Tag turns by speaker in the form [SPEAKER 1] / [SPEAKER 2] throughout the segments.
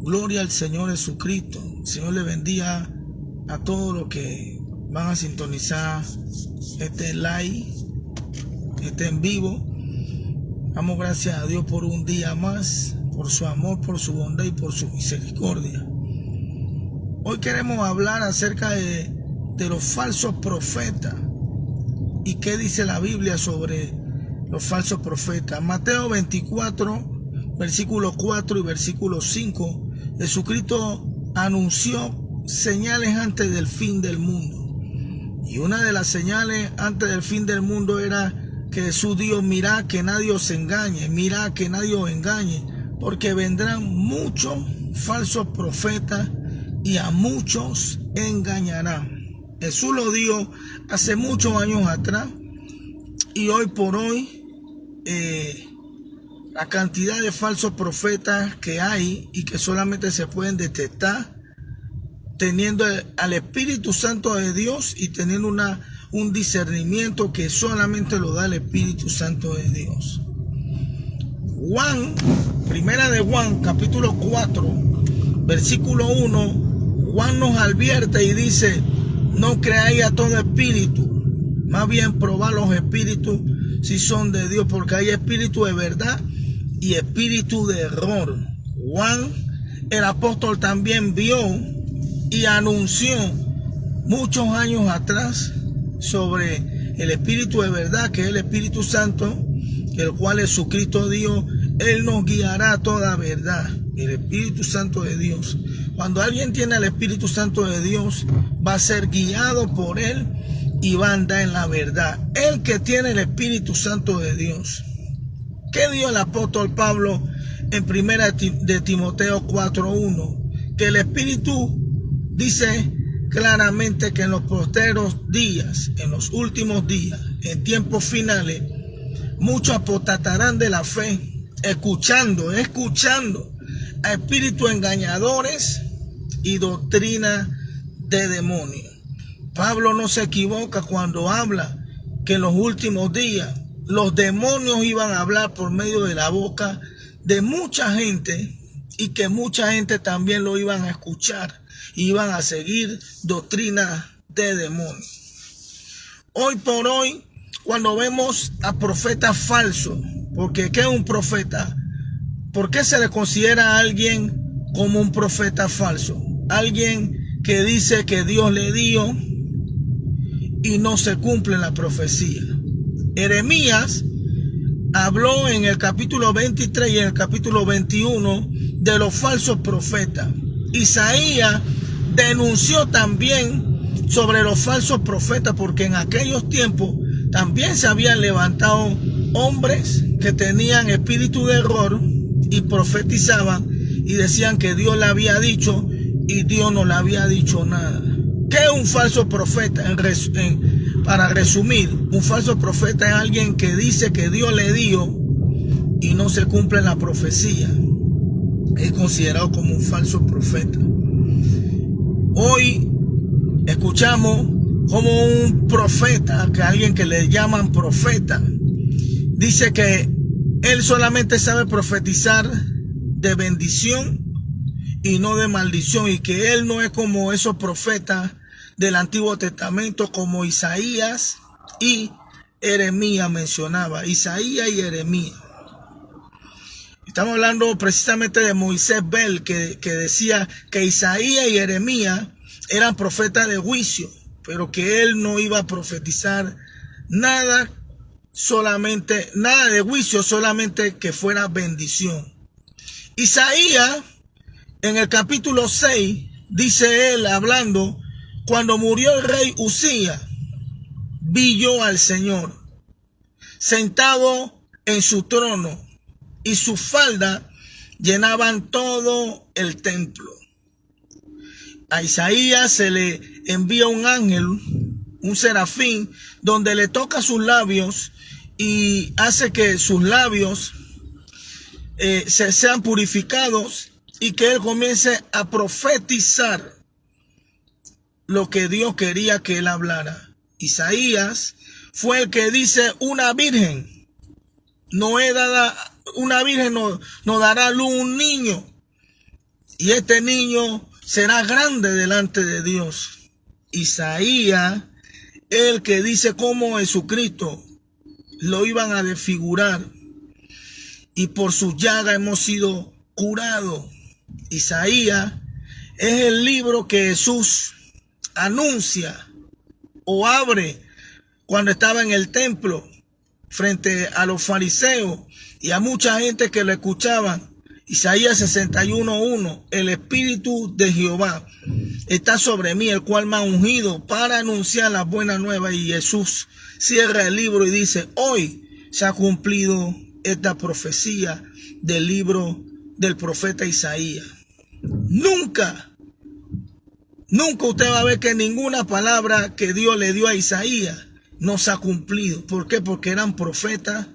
[SPEAKER 1] Gloria al Señor Jesucristo. El Señor le bendiga a todos los que van a sintonizar este live, este en vivo. Damos gracias a Dios por un día más, por su amor, por su bondad y por su misericordia. Hoy queremos hablar acerca de los falsos profetas y qué dice la Biblia sobre los falsos profetas. Mateo 24, versículo 4 y versículo 5, Jesucristo anunció señales antes del fin del mundo. Y una de las señales antes del fin del mundo era que Jesús dijo: mirad que nadie os engañe, mirad que nadie os engañe, porque vendrán muchos falsos profetas y a muchos engañarán. Jesús lo dijo hace muchos años atrás, y hoy por hoy la cantidad de falsos profetas que hay y que solamente se pueden detectar teniendo al Espíritu Santo de Dios y teniendo un discernimiento que solamente lo da el Espíritu Santo de Dios. Primera de Juan, capítulo 4, versículo 1, Juan nos advierte y dice: no creáis a todo espíritu, más bien probad los espíritus si son de Dios, porque hay espíritu de verdad y espíritu de error. Juan, el apóstol, también vio y anunció muchos años atrás sobre el espíritu de verdad, que es el Espíritu Santo, el cual Jesucristo dijo: Él nos guiará a toda verdad. El Espíritu Santo de Dios. Cuando alguien tiene el Espíritu Santo de Dios, va a ser guiado por Él y va a andar en la verdad. El que tiene el Espíritu Santo de Dios. ¿Qué dijo el apóstol Pablo en primera de Timoteo 4:1? Que el Espíritu dice claramente que en los postreros días, en los últimos días, en tiempos finales, muchos apostatarán de la fe, escuchando a espíritus engañadores y doctrina de demonios. Pablo no se equivoca cuando habla que en los últimos días los demonios iban a hablar por medio de la boca de mucha gente, y que mucha gente también lo iban a escuchar, iban a seguir doctrina de demonios. Hoy por hoy, cuando vemos a profetas falsos, porque ¿qué es un profeta? ¿Por qué se le considera a alguien como un profeta falso? Alguien que dice que Dios le dio y no se cumple la profecía. Jeremías habló en el capítulo 23 y en el capítulo 21 de los falsos profetas. Isaías denunció también sobre los falsos profetas, porque en aquellos tiempos también se habían levantado hombres que tenían espíritu de error y profetizaban y decían que Dios le había dicho y Dios no le había dicho nada. ¿Qué es un falso profeta? Para resumir, un falso profeta es alguien que dice que Dios le dio y no se cumple la profecía. Es considerado como un falso profeta. Hoy escuchamos como un profeta, que alguien que le llaman profeta, dice que él solamente sabe profetizar de bendición y no de maldición, y que él no es como esos profetas del Antiguo Testamento como Isaías y Jeremías mencionaba. Isaías y Jeremías. Estamos hablando precisamente de Moisés Bel, que decía que Isaías y Jeremías eran profetas de juicio, pero que él no iba a profetizar nada de juicio, solamente que fuera bendición. Isaías, en el capítulo 6, dice él hablando: cuando murió el rey Uzías, vi yo al Señor sentado en su trono, y su falda llenaban todo el templo. A Isaías se le envía un ángel, un serafín, donde le toca sus labios y hace que sus labios sean purificados, y que él comience a profetizar lo que Dios quería que él hablara. Isaías fue el que dice: una virgen no dará a luz un niño, y este niño será grande delante de Dios. Isaías, el que dice cómo Jesucristo lo iban a desfigurar, y por sus llagas hemos sido curados. Isaías es el libro que Jesús anuncia o abre cuando estaba en el templo frente a los fariseos y a mucha gente que lo escuchaban. Isaías 61:1, el Espíritu de Jehová está sobre mí, el cual me ha ungido para anunciar las buenas nuevas. Y Jesús cierra el libro y dice, hoy se ha cumplido esta profecía del libro del profeta Isaías. Nunca usted va a ver que ninguna palabra que Dios le dio a Isaías no se ha cumplido. ¿Por qué? Porque eran profetas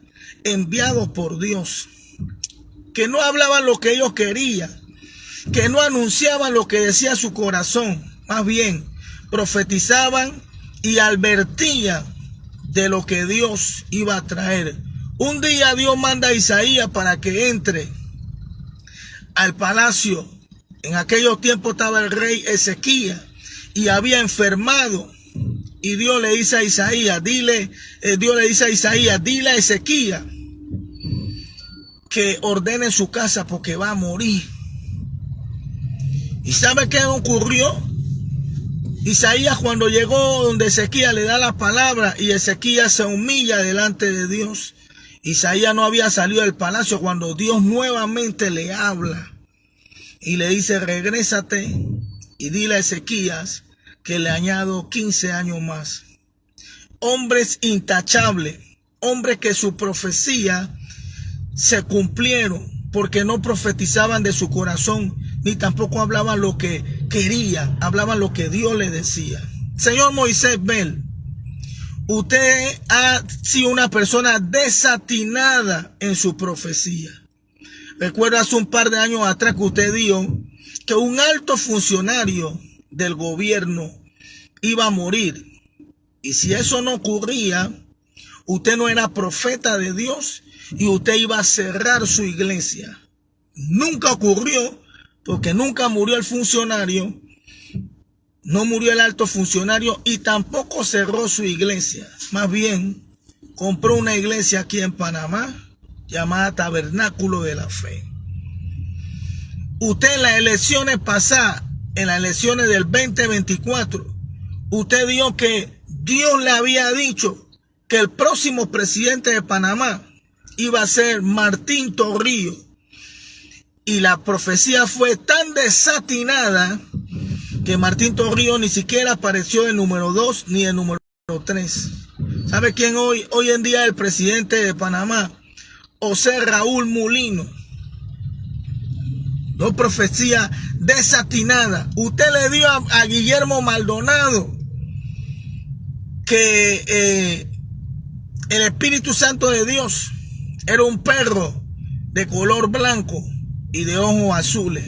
[SPEAKER 1] enviados por Dios, que no hablaban lo que ellos querían, que no anunciaban lo que decía su corazón, más bien profetizaban y advertían de lo que Dios iba a traer. Un día Dios manda a Isaías para que entre al palacio. En aquellos tiempos estaba el rey Ezequías y había enfermado. Y Dios le dice a Isaías, dile a Ezequías que ordene su casa porque va a morir. ¿Y sabe qué ocurrió? Isaías, cuando llegó donde Ezequías, le da la palabra y Ezequías se humilla delante de Dios. Isaías no había salido del palacio cuando Dios nuevamente le habla y le dice, regrésate y dile a Ezequías que le añado 15 años más. Hombres intachables, hombres que su profecía se cumplieron, porque no profetizaban de su corazón, ni tampoco hablaban lo que quería, hablaban lo que Dios le decía. Señor Moisés Bell, usted ha sido una persona desatinada en su profecía. Recuerdo hace un par de años atrás que usted dijo que un alto funcionario del gobierno iba a morir. Y si eso no ocurría, usted no era profeta de Dios y usted iba a cerrar su iglesia. Nunca ocurrió, porque nunca murió el funcionario, no murió el alto funcionario y tampoco cerró su iglesia. Más bien, compró una iglesia aquí en Panamá llamada Tabernáculo de la Fe. Usted en las elecciones pasadas, en las elecciones del 2024, usted dijo que Dios le había dicho que el próximo presidente de Panamá iba a ser Martín Torrijos. Y la profecía fue tan desatinada que Martín Torrijos ni siquiera apareció de número 2 ni de número 3. ¿Sabe quién hoy en día es el presidente de Panamá? José Raúl Mulino. Dos profecías desatinadas. Usted le dio a Guillermo Maldonado que el Espíritu Santo de Dios era un perro de color blanco y de ojos azules.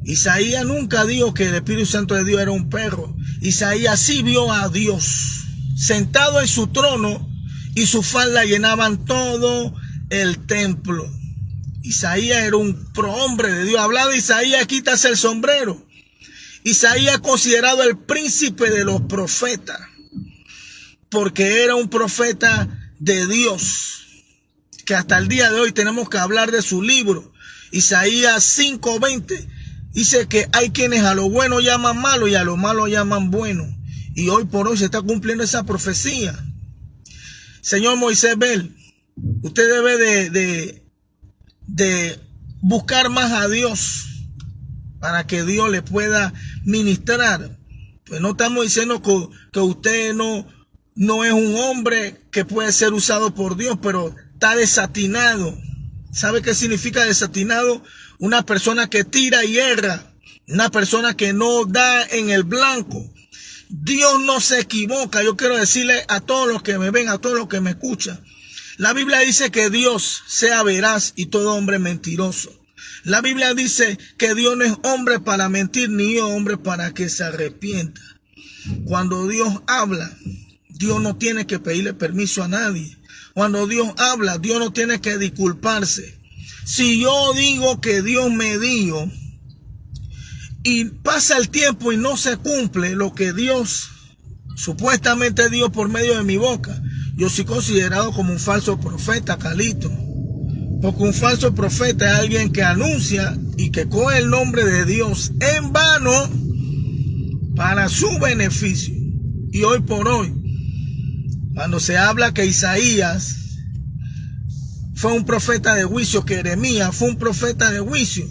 [SPEAKER 1] Isaías nunca dijo que el Espíritu Santo de Dios era un perro. Isaías sí vio a Dios sentado en su trono y su falda llenaban todo el templo. Isaías era un prohombre de Dios. Hablaba de Isaías, quítase el sombrero. Isaías considerado el príncipe de los profetas, porque era un profeta de Dios, que hasta el día de hoy tenemos que hablar de su libro. Isaías 5:20 dice que hay quienes a lo bueno llaman malo y a lo malo llaman bueno. Y hoy por hoy se está cumpliendo esa profecía. Señor Moisés Bell, usted debe de buscar más a Dios para que Dios le pueda ministrar. Pues no estamos diciendo que usted no es un hombre que puede ser usado por Dios, pero está desatinado. ¿Sabe qué significa desatinado? Una persona que tira y erra, una persona que no da en el blanco. Dios no se equivoca. Yo quiero decirle a todos los que me ven, a todos los que me escuchan, la Biblia dice que Dios sea veraz y todo hombre mentiroso. La Biblia dice que Dios no es hombre para mentir, ni hombre para que se arrepienta. Cuando Dios habla, Dios no tiene que pedirle permiso a nadie. Cuando Dios habla, Dios no tiene que disculparse. Si yo digo que Dios me dijo, y pasa el tiempo y no se cumple lo que Dios, supuestamente Dios por medio de mi boca, yo soy considerado como un falso profeta, Carlito. Porque un falso profeta es alguien que anuncia y que coge el nombre de Dios en vano para su beneficio. Y hoy por hoy, cuando se habla que Isaías fue un profeta de juicio, que Jeremías fue un profeta de juicio,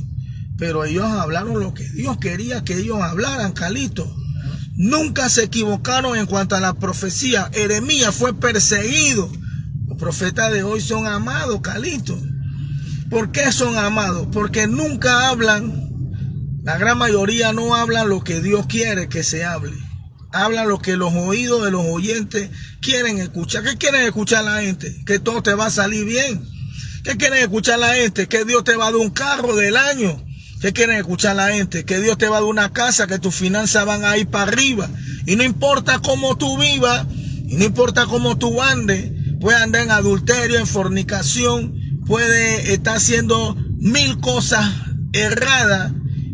[SPEAKER 1] pero ellos hablaron lo que Dios quería que ellos hablaran, Carlito. Nunca se equivocaron en cuanto a la profecía. Jeremías fue perseguido. Los profetas de hoy son amados, Carlito. ¿Por qué son amados? Porque nunca hablan, la gran mayoría no hablan lo que Dios quiere que se hable. Hablan lo que los oídos de los oyentes quieren escuchar. ¿Qué quieren escuchar la gente? Que todo te va a salir bien. ¿Qué quieren escuchar la gente? Que Dios te va a dar un carro del año. ¿Qué quieren escuchar la gente? Que Dios te va a dar una casa, que tus finanzas van a ir para arriba. Y no importa cómo tú vivas, y no importa cómo tú andes, puedes andar en adulterio, en fornicación, puede estar haciendo 1000 cosas erradas.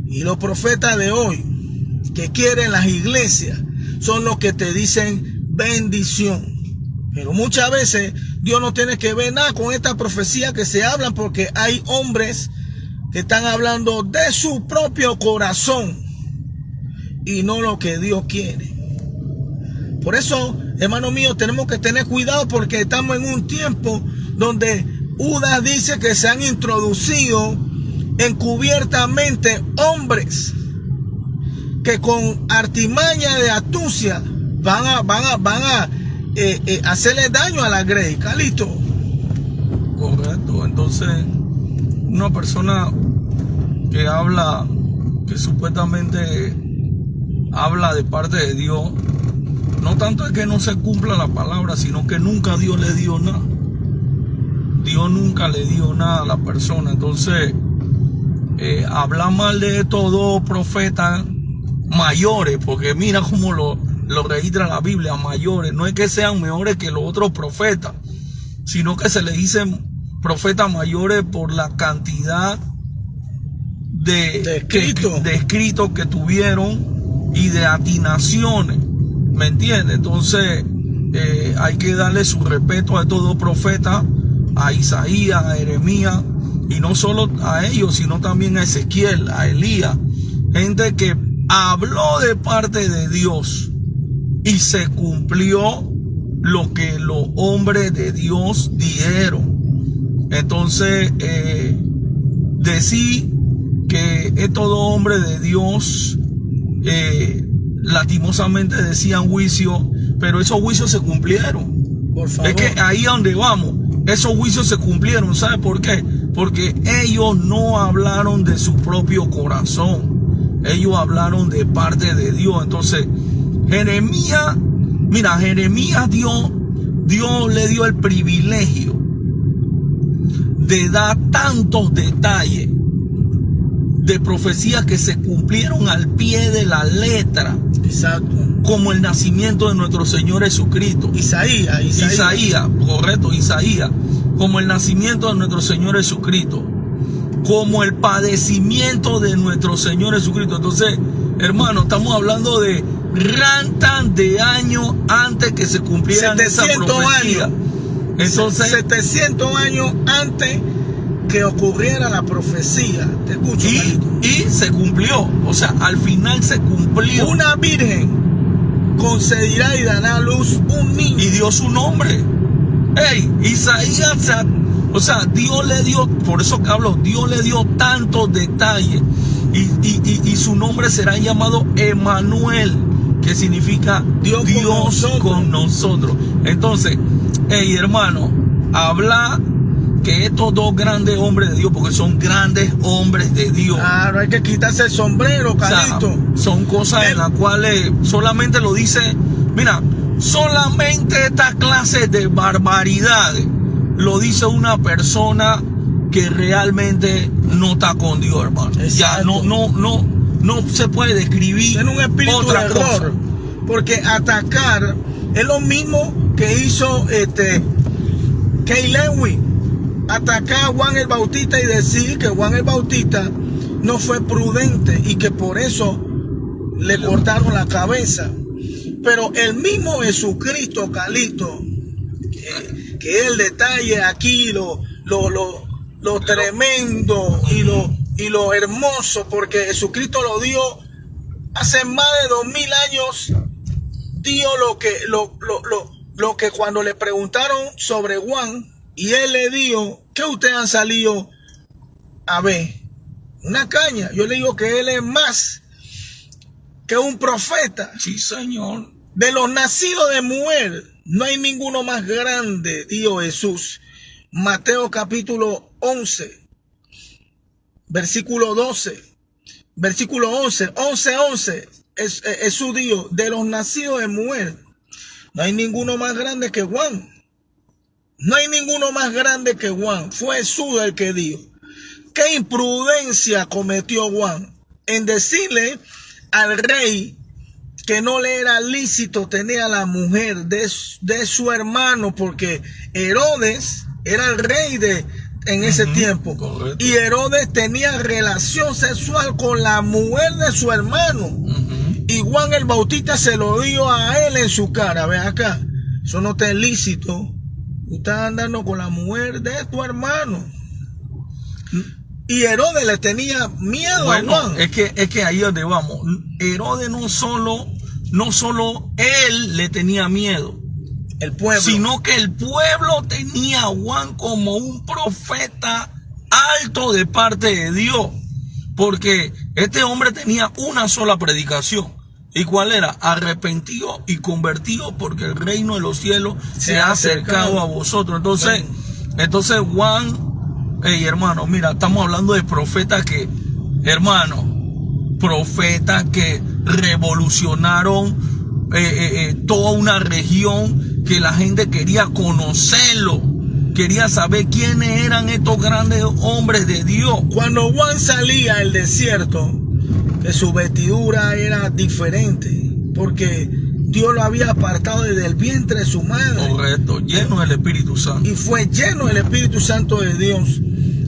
[SPEAKER 1] Y los profetas de hoy que quieren las iglesias son los que te dicen bendición. Pero muchas veces Dios no tiene que ver nada con esta profecía que se hablan, porque hay hombres que están hablando de su propio corazón y no lo que Dios quiere. Por eso, hermano mío, tenemos que tener cuidado, porque estamos en un tiempo donde Judas dice que se han introducido encubiertamente hombres que con artimaña de astucia van a hacerle daño a la grey, Carlito.
[SPEAKER 2] Correcto. Entonces, una persona que habla, que supuestamente habla de parte de Dios, no tanto es que no se cumpla la palabra, sino que nunca Dios le dio nada. Dios nunca le dio nada a la persona. Entonces, habla mal de estos dos profetas mayores, porque mira cómo lo registra la Biblia, mayores. No es que sean mejores que los otros profetas, sino que se le dicen profetas mayores por la cantidad de escritos que tuvieron y de atinaciones. ¿Me entiendes? Entonces, hay que darle su respeto a estos dos profetas, a Isaías, a Jeremías, y no solo a ellos, sino también a Ezequiel, a Elías, gente que habló de parte de Dios y se cumplió lo que los hombres de Dios dijeron. Entonces, decir que estos dos hombres de Dios lastimosamente decían juicio, pero esos juicios se cumplieron.
[SPEAKER 1] Por favor.
[SPEAKER 2] Es que ahí a donde vamos, esos juicios se cumplieron. ¿Sabe por qué? Porque ellos no hablaron de su propio corazón, ellos hablaron de parte de Dios. Entonces, Jeremías, mira, Jeremías Dios le dio el privilegio de dar tantos detalles de profecías que se cumplieron al pie de la letra.
[SPEAKER 1] Exacto.
[SPEAKER 2] Como el nacimiento de nuestro Señor Jesucristo. Isaías, correcto, Isaías. Como el nacimiento de nuestro Señor Jesucristo. Como el padecimiento de nuestro Señor Jesucristo. Entonces, hermano, estamos hablando de rantan de años antes que se cumplieran esa profecía.
[SPEAKER 1] Años.
[SPEAKER 2] Entonces,
[SPEAKER 1] 700 años antes que ocurriera la profecía. Te escucho,
[SPEAKER 2] y se cumplió. O sea, al final se cumplió.
[SPEAKER 1] Una virgen concederá y dará a luz un niño.
[SPEAKER 2] Y dio su nombre. Isaías, o sea, Dios le dio, por eso que hablo, Dios le dio tantos detalles. Y su nombre será llamado Emmanuel, que significa Dios con nosotros. Entonces, hermano, habla que estos dos grandes hombres de Dios, porque son grandes hombres de Dios.
[SPEAKER 1] Claro, hay que quitarse el sombrero, Carlito.
[SPEAKER 2] O sea, son cosas en las cuales solamente lo dice, mira, solamente esta clase de barbaridades lo dice una persona que realmente no está con Dios, hermano. Exacto. Ya no se puede describir.
[SPEAKER 1] Tiene un espíritu
[SPEAKER 2] otra
[SPEAKER 1] de error,
[SPEAKER 2] cosa.
[SPEAKER 1] porque atacar es lo mismo que hizo Kay Lewis. Atacar a Juan el Bautista y decir que Juan el Bautista no fue prudente y que por eso le cortaron la cabeza. Pero el mismo Jesucristo, Calito, que es el detalle aquí, lo tremendo y lo hermoso, porque Jesucristo lo dio hace más de 2000 años, dio lo que cuando le preguntaron sobre Juan, y él le dijo, ¿qué ustedes han salido a ver? Una caña. Yo le digo que él es más que un profeta.
[SPEAKER 2] Sí, Señor.
[SPEAKER 1] De los nacidos de mujer, no hay ninguno más grande, dijo Jesús. Mateo capítulo 11, versículo 12, versículo 11, 11. Jesús dijo, de los nacidos de mujer, no hay ninguno más grande que Juan. No hay ninguno más grande que Juan. Fue Jesús el que dijo. ¿Qué imprudencia cometió Juan en decirle al rey que no le era lícito tener a la mujer de su hermano? Porque Herodes era el rey en ese tiempo.
[SPEAKER 2] Correcto.
[SPEAKER 1] Y Herodes tenía relación sexual con la mujer de su hermano. Y Juan el Bautista se lo dio a él en su cara. Ven acá, eso no está lícito. Tú estás andando con la mujer de tu hermano. Y Herodes le tenía miedo a Juan.
[SPEAKER 2] Es que ahí es donde vamos. Herodes no solo él le tenía miedo,
[SPEAKER 1] el pueblo,
[SPEAKER 2] sino que el pueblo tenía a Juan como un profeta alto de parte de Dios. Porque este hombre tenía una sola predicación. ¿Y cuál era? Arrepentido y convertido, porque el reino de los cielos se ha acercado a vosotros. Entonces Juan, hermano, mira, estamos hablando de profetas que revolucionaron toda una región, que la gente quería conocerlo, quería saber quiénes eran estos grandes hombres de Dios.
[SPEAKER 1] Cuando Juan salía al desierto, que su vestidura era diferente, porque Dios lo había apartado desde el vientre de su madre.
[SPEAKER 2] Correcto, lleno del Espíritu Santo.
[SPEAKER 1] Y fue lleno del Espíritu Santo de Dios.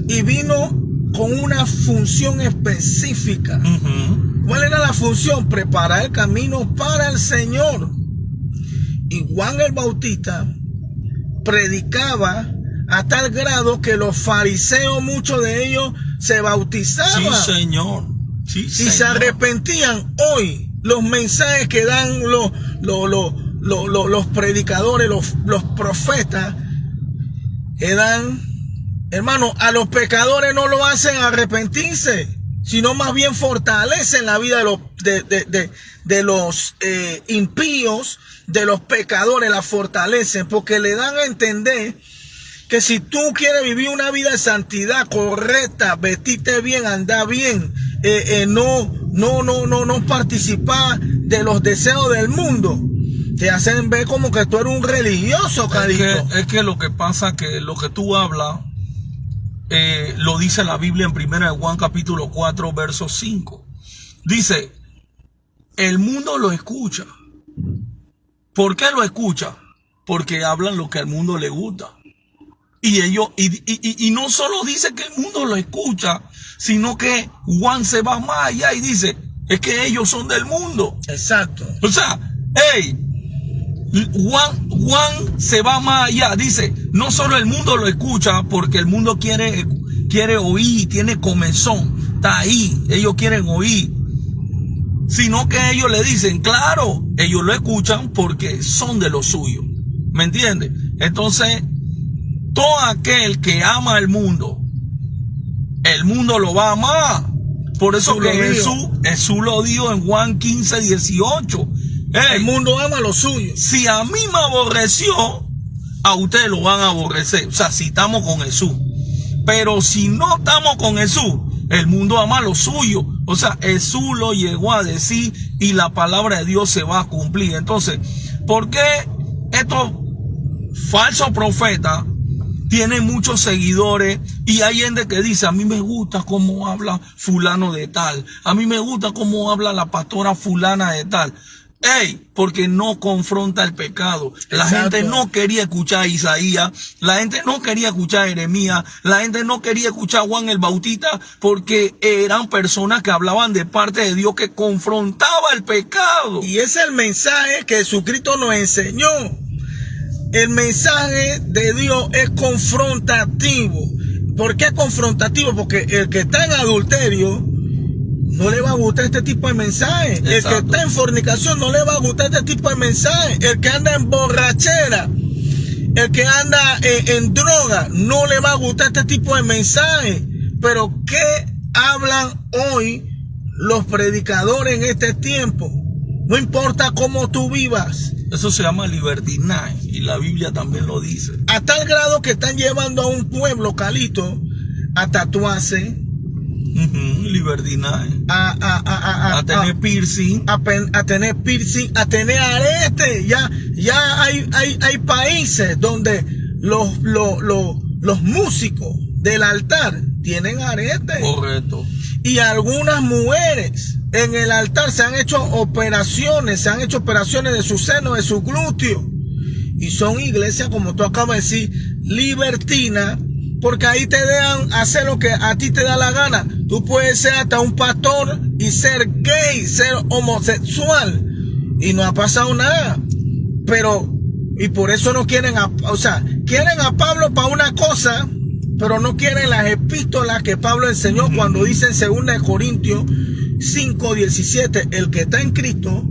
[SPEAKER 1] Y vino con una función específica. ¿Cuál era la función? Preparar el camino para el Señor. Y Juan el Bautista predicaba a tal grado que los fariseos, muchos de ellos, se bautizaban.
[SPEAKER 2] Sí, Señor. Sí,
[SPEAKER 1] y
[SPEAKER 2] Señor.
[SPEAKER 1] se arrepentían. Hoy los mensajes que dan los predicadores, los profetas, que dan, hermano, a los pecadores no lo hacen arrepentirse, sino más bien fortalecen la vida de los impíos, de los pecadores, la fortalecen, porque le dan a entender que si tú quieres vivir una vida de santidad correcta, vestirte bien, andar bien, no participar de los deseos del mundo, te hacen ver como que tú eres un religioso, Calito.
[SPEAKER 2] Es que lo que pasa que lo que tú hablas, lo dice la Biblia en 1 Juan capítulo 4, verso 5. Dice, el mundo lo escucha. ¿Por qué lo escucha? Porque hablan lo que al mundo le gusta. Y ellos, y no solo dice que el mundo lo escucha, sino que Juan se va más allá y dice, es que ellos son del mundo.
[SPEAKER 1] Exacto.
[SPEAKER 2] O sea, Juan se va más allá, dice, no solo el mundo lo escucha, porque el mundo quiere oír, tiene comezón, está ahí, ellos quieren oír, sino que ellos le dicen, claro, ellos lo escuchan porque son de lo suyo, ¿me entiendes? Entonces, todo aquel que ama al mundo, el mundo lo va a amar. Por eso que Jesús lo dijo en Juan 15, 18.
[SPEAKER 1] El mundo ama lo suyo.
[SPEAKER 2] Si a mí me aborreció, a ustedes lo van a aborrecer. O sea, si estamos con Jesús. Pero si no estamos con Jesús, el mundo ama lo suyo. O sea, Jesús lo llegó a decir y la palabra de Dios se va a cumplir. Entonces, ¿por qué estos falsos profetas tienen muchos seguidores? Y hay gente que dice, a mí me gusta cómo habla fulano de tal, a mí me gusta cómo habla la pastora fulana de tal. Porque no confronta el pecado. La
[SPEAKER 1] Exacto.
[SPEAKER 2] gente no quería escuchar a Isaías, la gente no quería escuchar a Jeremías, la gente no quería escuchar a Juan el Bautista, porque eran personas que hablaban de parte de Dios, que confrontaba el pecado.
[SPEAKER 1] Y ese es el mensaje que Jesucristo nos enseñó. El mensaje de Dios es confrontativo. ¿Por qué confrontativo? Porque el que está en adulterio no le va a gustar este tipo de mensaje.
[SPEAKER 2] Exacto.
[SPEAKER 1] El que está en fornicación no le va a gustar este tipo de mensaje. El que anda en borrachera, el que anda en droga, no le va a gustar este tipo de mensaje. Pero ¿qué hablan hoy los predicadores en este tiempo? No importa cómo tú vivas.
[SPEAKER 2] Eso se llama libertinaje, y la Biblia también lo dice.
[SPEAKER 1] A tal grado que están llevando a un pueblo, Calito, a tatuarse,
[SPEAKER 2] libertinaje, a tener piercing,
[SPEAKER 1] a tener piercing, a tener arete. Ya hay países donde los músicos del altar tienen arete.
[SPEAKER 2] Correcto.
[SPEAKER 1] Y algunas mujeres en el altar se han hecho operaciones de su seno, de su glúteo. Y son iglesias, como tú acabas de decir, libertinas, porque ahí te dejan hacer lo que a ti te da la gana. Tú puedes ser hasta un pastor y ser gay, ser homosexual, y no ha pasado nada. Pero, y por eso no quieren quieren a Pablo para una cosa, pero no quieren las epístolas que Pablo enseñó cuando dice en 2 Corintios 5:17, el que está en Cristo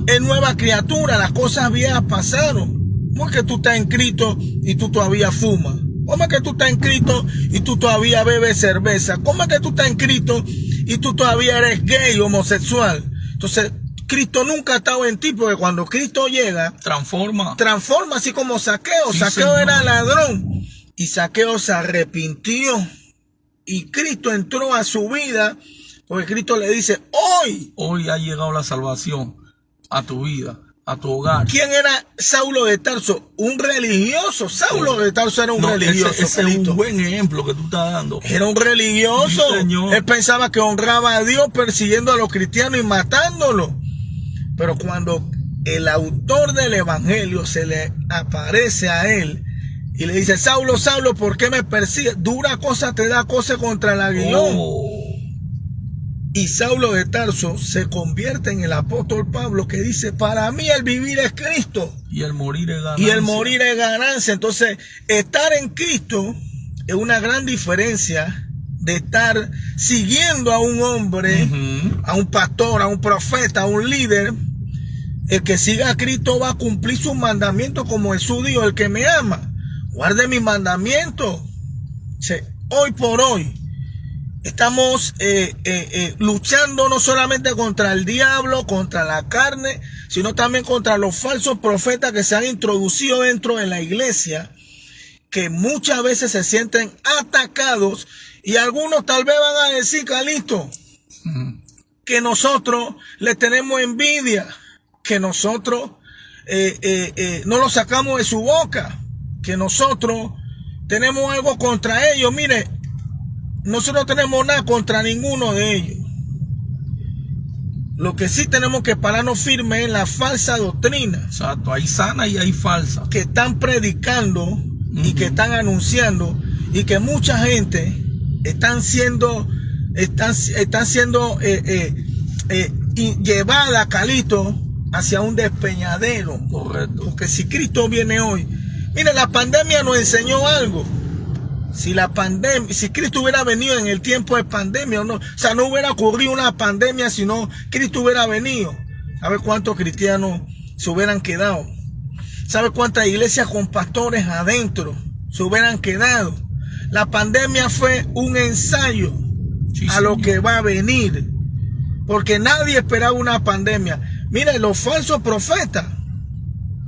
[SPEAKER 1] es nueva criatura, las cosas viejas pasaron. ¿Cómo es que tú estás en Cristo y tú todavía fumas? ¿Cómo es que tú estás en Cristo y tú todavía bebes cerveza? ¿Cómo es que tú estás en Cristo y tú todavía eres gay, homosexual? Entonces, Cristo nunca ha estado en ti, porque cuando Cristo llega, transforma, así como Zaqueo.
[SPEAKER 2] Sí,
[SPEAKER 1] Zaqueo
[SPEAKER 2] señor.
[SPEAKER 1] era ladrón y Zaqueo se arrepintió y Cristo entró a su vida, porque Cristo le dice, hoy
[SPEAKER 2] ha llegado la salvación a tu vida, a tu hogar.
[SPEAKER 1] ¿Quién era Saulo de Tarso? Un religioso. Saulo de Tarso era un religioso.
[SPEAKER 2] Ese es un buen ejemplo que tú estás dando.
[SPEAKER 1] Era un religioso.
[SPEAKER 2] Sí, señor.
[SPEAKER 1] Él pensaba que honraba a Dios persiguiendo a los cristianos y matándolos. Pero cuando el autor del evangelio se le aparece a él y le dice, Saulo, Saulo, ¿por qué me persigues? Dura cosa te da cosa contra el aguijón. Y Saulo de Tarso se convierte en el apóstol Pablo, que dice, para mí el vivir es Cristo
[SPEAKER 2] y el morir es ganancia.
[SPEAKER 1] Y el morir es ganancia. Entonces, estar en Cristo es una gran diferencia de estar siguiendo a un hombre, a un pastor, a un profeta, a un líder. El que siga a Cristo va a cumplir sus mandamientos, como Jesús dijo, el que me ama, guarde mis mandamientos. Hoy por hoy estamos luchando no solamente contra el diablo, contra la carne, sino también contra los falsos profetas que se han introducido dentro de la iglesia, que muchas veces se sienten atacados, y algunos tal vez van a decir, Calito, que nosotros le tenemos envidia, que nosotros no lo sacamos de su boca, que nosotros tenemos algo contra ellos. Mire, nosotros no tenemos nada contra ninguno de ellos. Lo que sí tenemos que pararnos firmes en la falsa doctrina.
[SPEAKER 2] Exacto, hay sana y hay falsa.
[SPEAKER 1] Que están predicando y que están anunciando, y que mucha gente están siendo llevada, Calito, hacia un despeñadero.
[SPEAKER 2] Correcto.
[SPEAKER 1] Porque si Cristo viene hoy, mire, la pandemia nos enseñó algo. Si Cristo hubiera venido en el tiempo de pandemia, no hubiera ocurrido una pandemia, sino Cristo hubiera venido. ¿Sabe cuántos cristianos se hubieran quedado? ¿Sabe cuántas iglesias con pastores adentro se hubieran quedado? La pandemia fue un ensayo a lo que va a venir, porque nadie esperaba una pandemia. Mire, los falsos profetas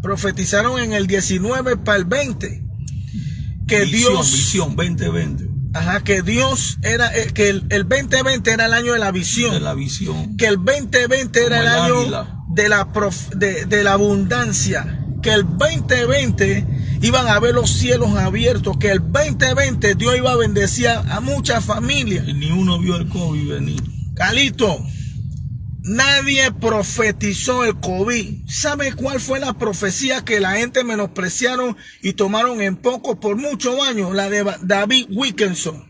[SPEAKER 1] profetizaron en el 19 para el 20 que
[SPEAKER 2] visión 2020.
[SPEAKER 1] Que Dios era, que el 2020 era el año de la visión.
[SPEAKER 2] De la visión.
[SPEAKER 1] Que el 2020 era el año de la abundancia. Que el 2020 iban a ver los cielos abiertos. Que el 2020 Dios iba a bendecir a muchas familias.
[SPEAKER 2] Y ni uno vio el COVID venir.
[SPEAKER 1] Calito, nadie profetizó el COVID. ¿Sabe cuál fue la profecía que la gente menospreciaron y tomaron en poco por muchos años? La de David Wilkerson.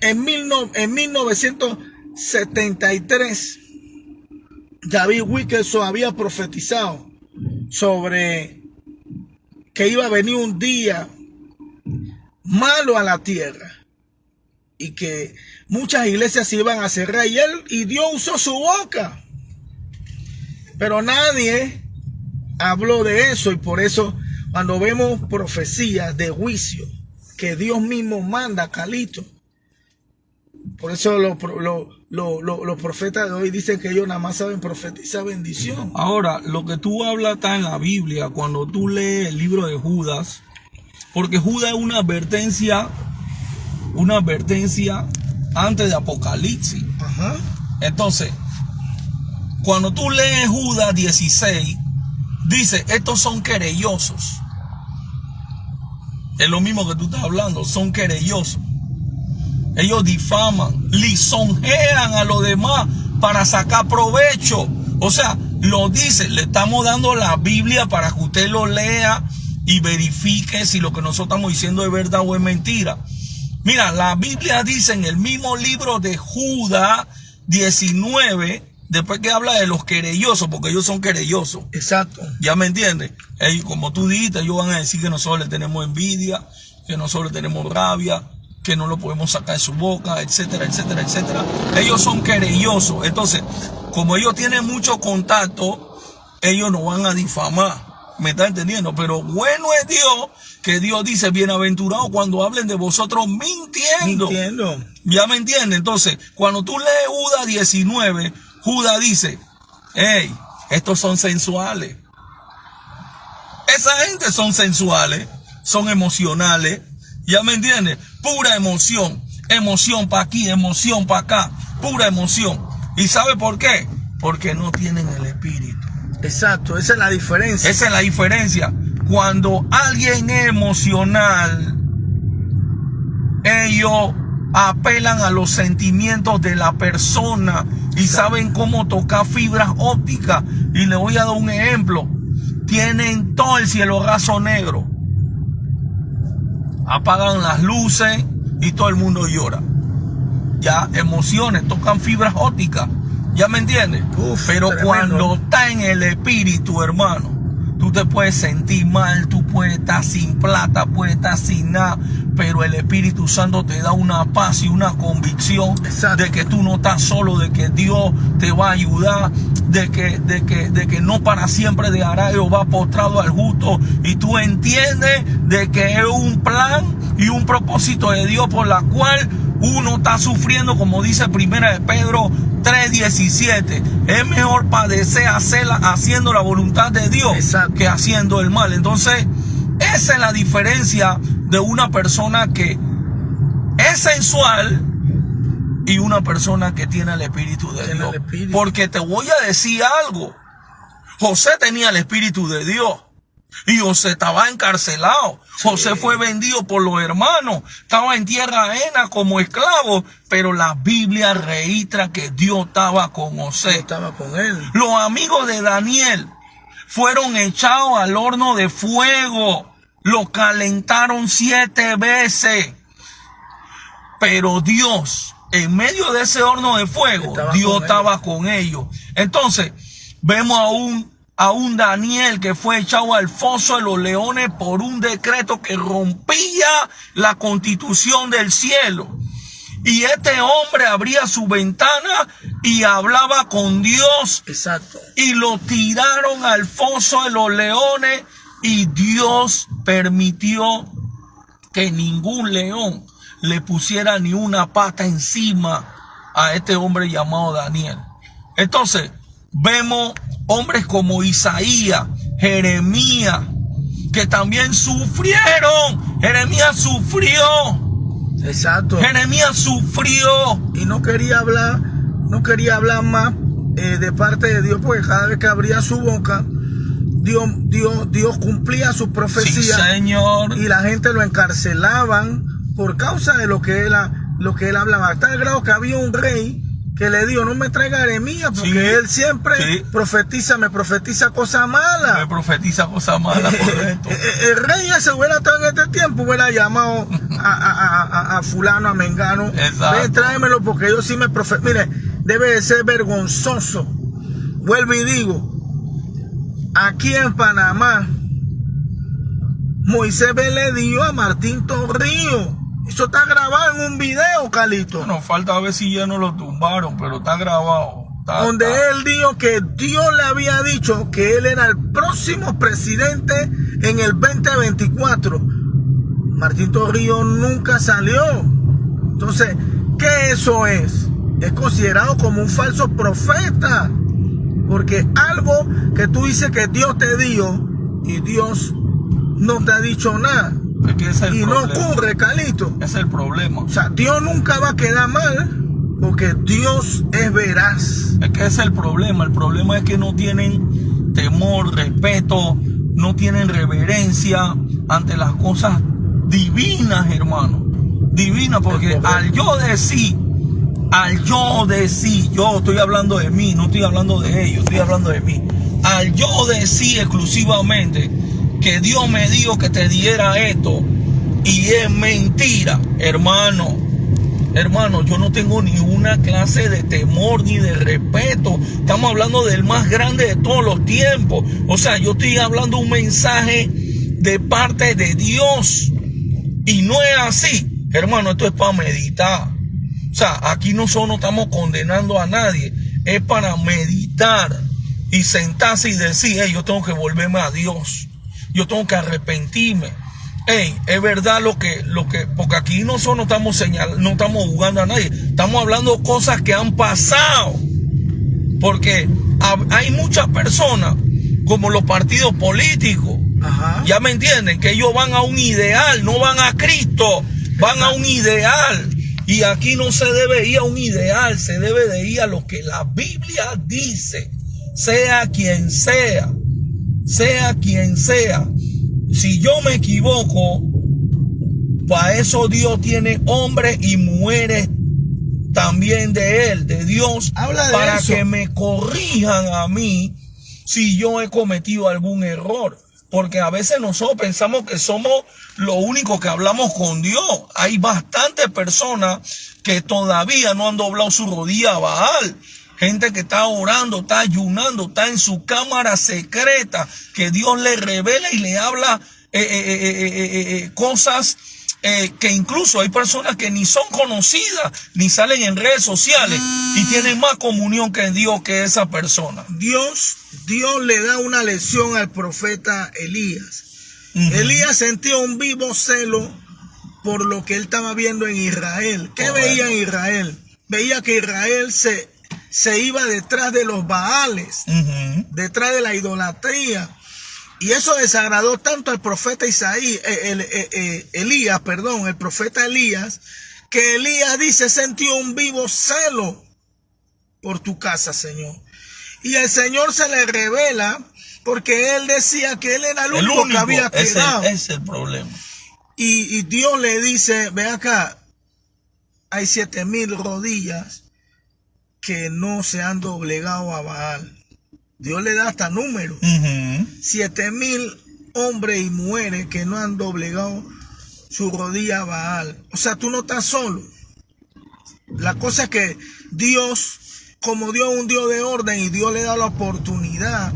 [SPEAKER 1] En 1973, David Wilkerson había profetizado sobre que iba a venir un día malo a la tierra y que muchas iglesias se iban a cerrar, y Dios usó su boca, pero nadie habló de eso. Y por eso cuando vemos profecías de juicio que Dios mismo manda, Calito, por eso los profetas de hoy dicen que ellos nada más saben profetizar bendición.
[SPEAKER 2] Ahora, lo que tú hablas está en la Biblia, cuando tú lees el libro de Judas, porque Judas es una advertencia antes de Apocalipsis.
[SPEAKER 1] Ajá.
[SPEAKER 2] Entonces, cuando tú lees Judas 16, dice, estos son querellosos. Es lo mismo que tú estás hablando, son querellosos. Ellos difaman, lisonjean a los demás para sacar provecho. O sea, lo dice, le estamos dando la Biblia para que usted lo lea y verifique si lo que nosotros estamos diciendo es verdad o es mentira. Mira, la Biblia dice en el mismo libro de Judas 19, después que habla de los querellosos, porque ellos son querellosos.
[SPEAKER 1] Exacto.
[SPEAKER 2] ¿Ya me entiendes? Ellos, como tú dijiste, ellos van a decir que nosotros le tenemos envidia, que nosotros le tenemos rabia, que no lo podemos sacar de su boca, etcétera, etcétera, etcétera. Ellos son querellosos. Entonces, como ellos tienen mucho contacto, ellos no van a difamar. ¿Me está entendiendo? Pero bueno es Dios, que Dios dice, bienaventurado cuando hablen de vosotros mintiendo. ¿Ya me entiendes? Entonces, cuando tú lees Judas 19, Judas dice, hey, estos son sensuales. Esa gente son sensuales, son emocionales. ¿Ya me entiendes? Pura emoción. Emoción para aquí, emoción para acá. Pura emoción. ¿Y sabe por qué? Porque no tienen el Espíritu.
[SPEAKER 1] Exacto, esa es la diferencia.
[SPEAKER 2] Esa es la diferencia. Cuando alguien es emocional, ellos apelan a los sentimientos de la persona y saben cómo tocar fibras ópticas. Y le voy a dar un ejemplo. Tienen todo el cielo raso negro. Apagan las luces y todo el mundo llora. Ya, emociones, tocan fibras ópticas. ¿Ya me entiendes? Pero tremendo. Cuando está en el Espíritu, hermano, tú te puedes sentir mal, tú puedes estar sin plata, puedes estar sin nada, pero el Espíritu Santo te da una paz y una convicción. Exacto. De que tú no estás solo, de que Dios te va a ayudar, de que no para siempre dejará Jehová postrado al justo, y tú entiendes de que es un plan y un propósito de Dios por la cual uno está sufriendo, como dice Primera de Pedro 3:17. Es mejor padecer haciendo la voluntad de Dios. Exacto. Que haciendo el mal. Entonces, esa es la diferencia de una persona que es sensual y una persona que tiene el Espíritu de Dios. Porque te voy a decir algo. José tenía el Espíritu de Dios. Y José estaba encarcelado. Sí. José fue vendido por los hermanos. Estaba en tierra ajena como esclavo. Pero la Biblia registra que Dios estaba con José.
[SPEAKER 1] Dios estaba con él.
[SPEAKER 2] Los amigos de Daniel fueron echados al horno de fuego. Lo calentaron 7 veces. Pero Dios, en medio de ese horno de fuego, Dios estaba con ellos. Entonces, vemos a un Daniel que fue echado al foso de los leones por un decreto que rompía la constitución del cielo. Y este hombre abría su ventana y hablaba con Dios.
[SPEAKER 1] Exacto.
[SPEAKER 2] Y lo tiraron al foso de los leones y Dios permitió que ningún león le pusiera ni una pata encima a este hombre llamado Daniel. Entonces, vemos hombres como Isaías, Jeremías, que también sufrieron. Jeremías sufrió.
[SPEAKER 1] Exacto.
[SPEAKER 2] Jeremías sufrió.
[SPEAKER 1] Y no quería hablar más de parte de Dios, porque cada vez que abría su boca, Dios cumplía su profecía.
[SPEAKER 2] Sí, Señor.
[SPEAKER 1] Y la gente lo encarcelaban por causa de lo que él hablaba. Hasta el grado que había un rey que le dijo, no me traiga Jeremías, porque
[SPEAKER 2] Sí,
[SPEAKER 1] él siempre
[SPEAKER 2] sí.
[SPEAKER 1] me profetiza cosas malas.
[SPEAKER 2] Me profetiza cosas malas, correcto.
[SPEAKER 1] El rey ese hubiera estado en este tiempo, hubiera llamado a fulano, a mengano.
[SPEAKER 2] Exacto.
[SPEAKER 1] Ven, tráemelo porque yo sí me profetizo. Mire, debe de ser vergonzoso. Vuelvo y digo, aquí en Panamá, Moisés le dio a Martín Torrijos. Eso está grabado en un video, Calito.
[SPEAKER 2] Nos falta ver si ya no lo tumbaron, pero está grabado.
[SPEAKER 1] Donde él dijo que Dios le había dicho que él era el próximo presidente en el 2024. Martín Torrijos nunca salió. Entonces, ¿qué eso es? Es considerado como un falso profeta. Porque algo que tú dices que Dios te dio y Dios no te ha dicho nada.
[SPEAKER 2] Es que ese es el
[SPEAKER 1] Y
[SPEAKER 2] problema.
[SPEAKER 1] no ocurre, Calito.
[SPEAKER 2] Ese es el problema.
[SPEAKER 1] O sea, Dios nunca va a quedar mal porque Dios es veraz.
[SPEAKER 2] Es que ese es el problema. El problema es que no tienen temor, respeto, no tienen reverencia ante las cosas divinas, hermano. Divinas, porque al yo decir, yo estoy hablando de mí, no estoy hablando de ellos, estoy hablando de mí. Al yo decir exclusivamente que Dios me dijo que te diera esto y es mentira, hermano, yo no tengo ni una clase de temor ni de respeto. Estamos hablando del más grande de todos los tiempos. O sea, yo estoy hablando un mensaje de parte de Dios y no es así, hermano. Esto es para meditar. O sea, aquí nosotros no estamos condenando a nadie, es para meditar y sentarse y decir, hey, yo tengo que volverme a Dios. Yo tengo que arrepentirme. Hey, es verdad lo que, porque aquí nosotros no estamos señalando, no estamos jugando a nadie. Estamos hablando cosas que han pasado. Porque hay muchas personas, como los partidos políticos,
[SPEAKER 1] Ajá.
[SPEAKER 2] ya me entienden, que ellos van a un ideal, no van a Cristo, van a un ideal. Y aquí no se debe ir a un ideal, se debe de ir a lo que la Biblia dice, sea quien sea. Sea quien sea. Si yo me equivoco, para eso Dios tiene hombres y mujeres también de él, de Dios, para que me corrijan a mí si yo he cometido algún error. Porque a veces nosotros pensamos que somos los únicos que hablamos con Dios. Hay bastantes personas que todavía no han doblado su rodilla a Baal. Gente que está orando, está ayunando, está en su cámara secreta, que Dios le revela y le habla cosas que incluso hay personas que ni son conocidas, ni salen en redes sociales y tienen más comunión que Dios que esa persona.
[SPEAKER 1] Dios le da una lección al profeta Elías. Elías sentía un vivo celo por lo que él estaba viendo en Israel. ¿Qué veía en Israel? Veía que Israel se iba detrás de los Baales, detrás de la idolatría. Y eso desagradó tanto al profeta el profeta Elías, que Elías dice, sentí un vivo celo por tu casa, Señor. Y el Señor se le revela porque él decía que él era el único que había quedado.
[SPEAKER 2] Ese es el problema.
[SPEAKER 1] Y Dios le dice, ve acá, hay 7,000 rodillas que no se han doblegado a Baal. Dios le da hasta números. 7,000 hombres y mujeres que no han doblegado su rodilla a Baal. O sea, tú no estás solo. La cosa es que Dios, como Dios es un Dios de orden y Dios le da la oportunidad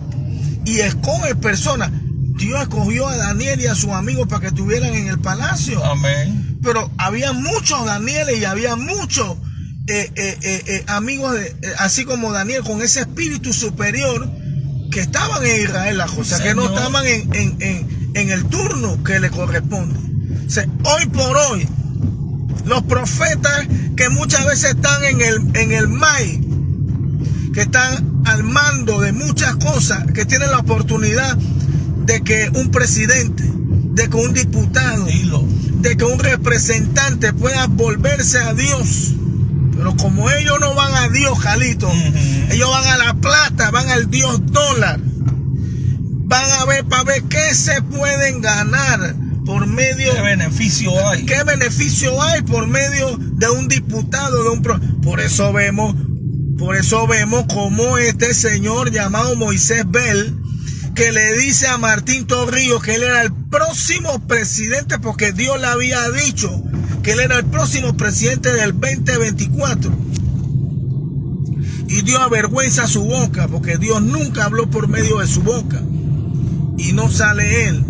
[SPEAKER 1] y escoge personas. Dios escogió a Daniel y a sus amigos para que estuvieran en el palacio.
[SPEAKER 2] Amén.
[SPEAKER 1] Pero había muchos Danieles y había muchos amigos, así como Daniel, con ese espíritu superior que estaban en Israel, o sea, que no estaban en el turno que le corresponde. O sea, hoy por hoy, los profetas que muchas veces están en el MAI, que están al mando de muchas cosas, que tienen la oportunidad de que un presidente, de que un diputado, de que un representante pueda volverse a Dios. Pero como ellos no van a Dios, Jalito, ellos van a la plata, van al Dios dólar. Van a ver para ver qué se pueden ganar por medio.
[SPEAKER 2] ¿Qué beneficio hay?
[SPEAKER 1] ¿Qué beneficio hay por medio de un diputado, Por eso vemos Por eso vemos como este señor llamado Moisés Bell, que le dice a Martín Torrijos que él era el próximo presidente, porque Dios le había dicho que él era el próximo presidente del 2024. Y Dios avergüenza su boca, porque Dios nunca habló por medio de su boca. Y no sale él.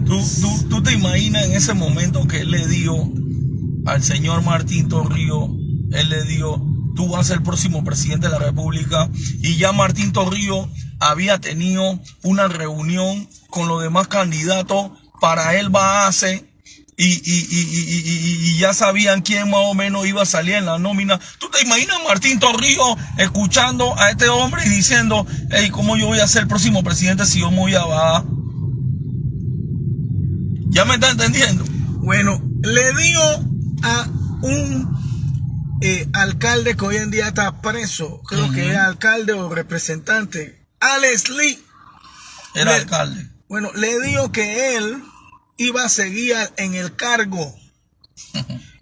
[SPEAKER 2] ¿Tú te imaginas en ese momento que él le dio al señor Martín Torrijos, él le dio, tú vas a ser el próximo presidente de la República, y ya Martín Torrijos había tenido una reunión con los demás candidatos para el base y ya sabían quién más o menos iba a salir en la nómina? ¿Tú te imaginas Martín Torrijos escuchando a este hombre y diciendo, hey, ¿cómo yo voy a ser el próximo presidente si yo me voy a bajar? ¿Ya me está entendiendo?
[SPEAKER 1] Bueno, le dio a un alcalde que hoy en día está preso, creo que es alcalde o representante, Alex Lee.
[SPEAKER 2] Era alcalde.
[SPEAKER 1] Bueno, le dijo que él iba a seguir en el cargo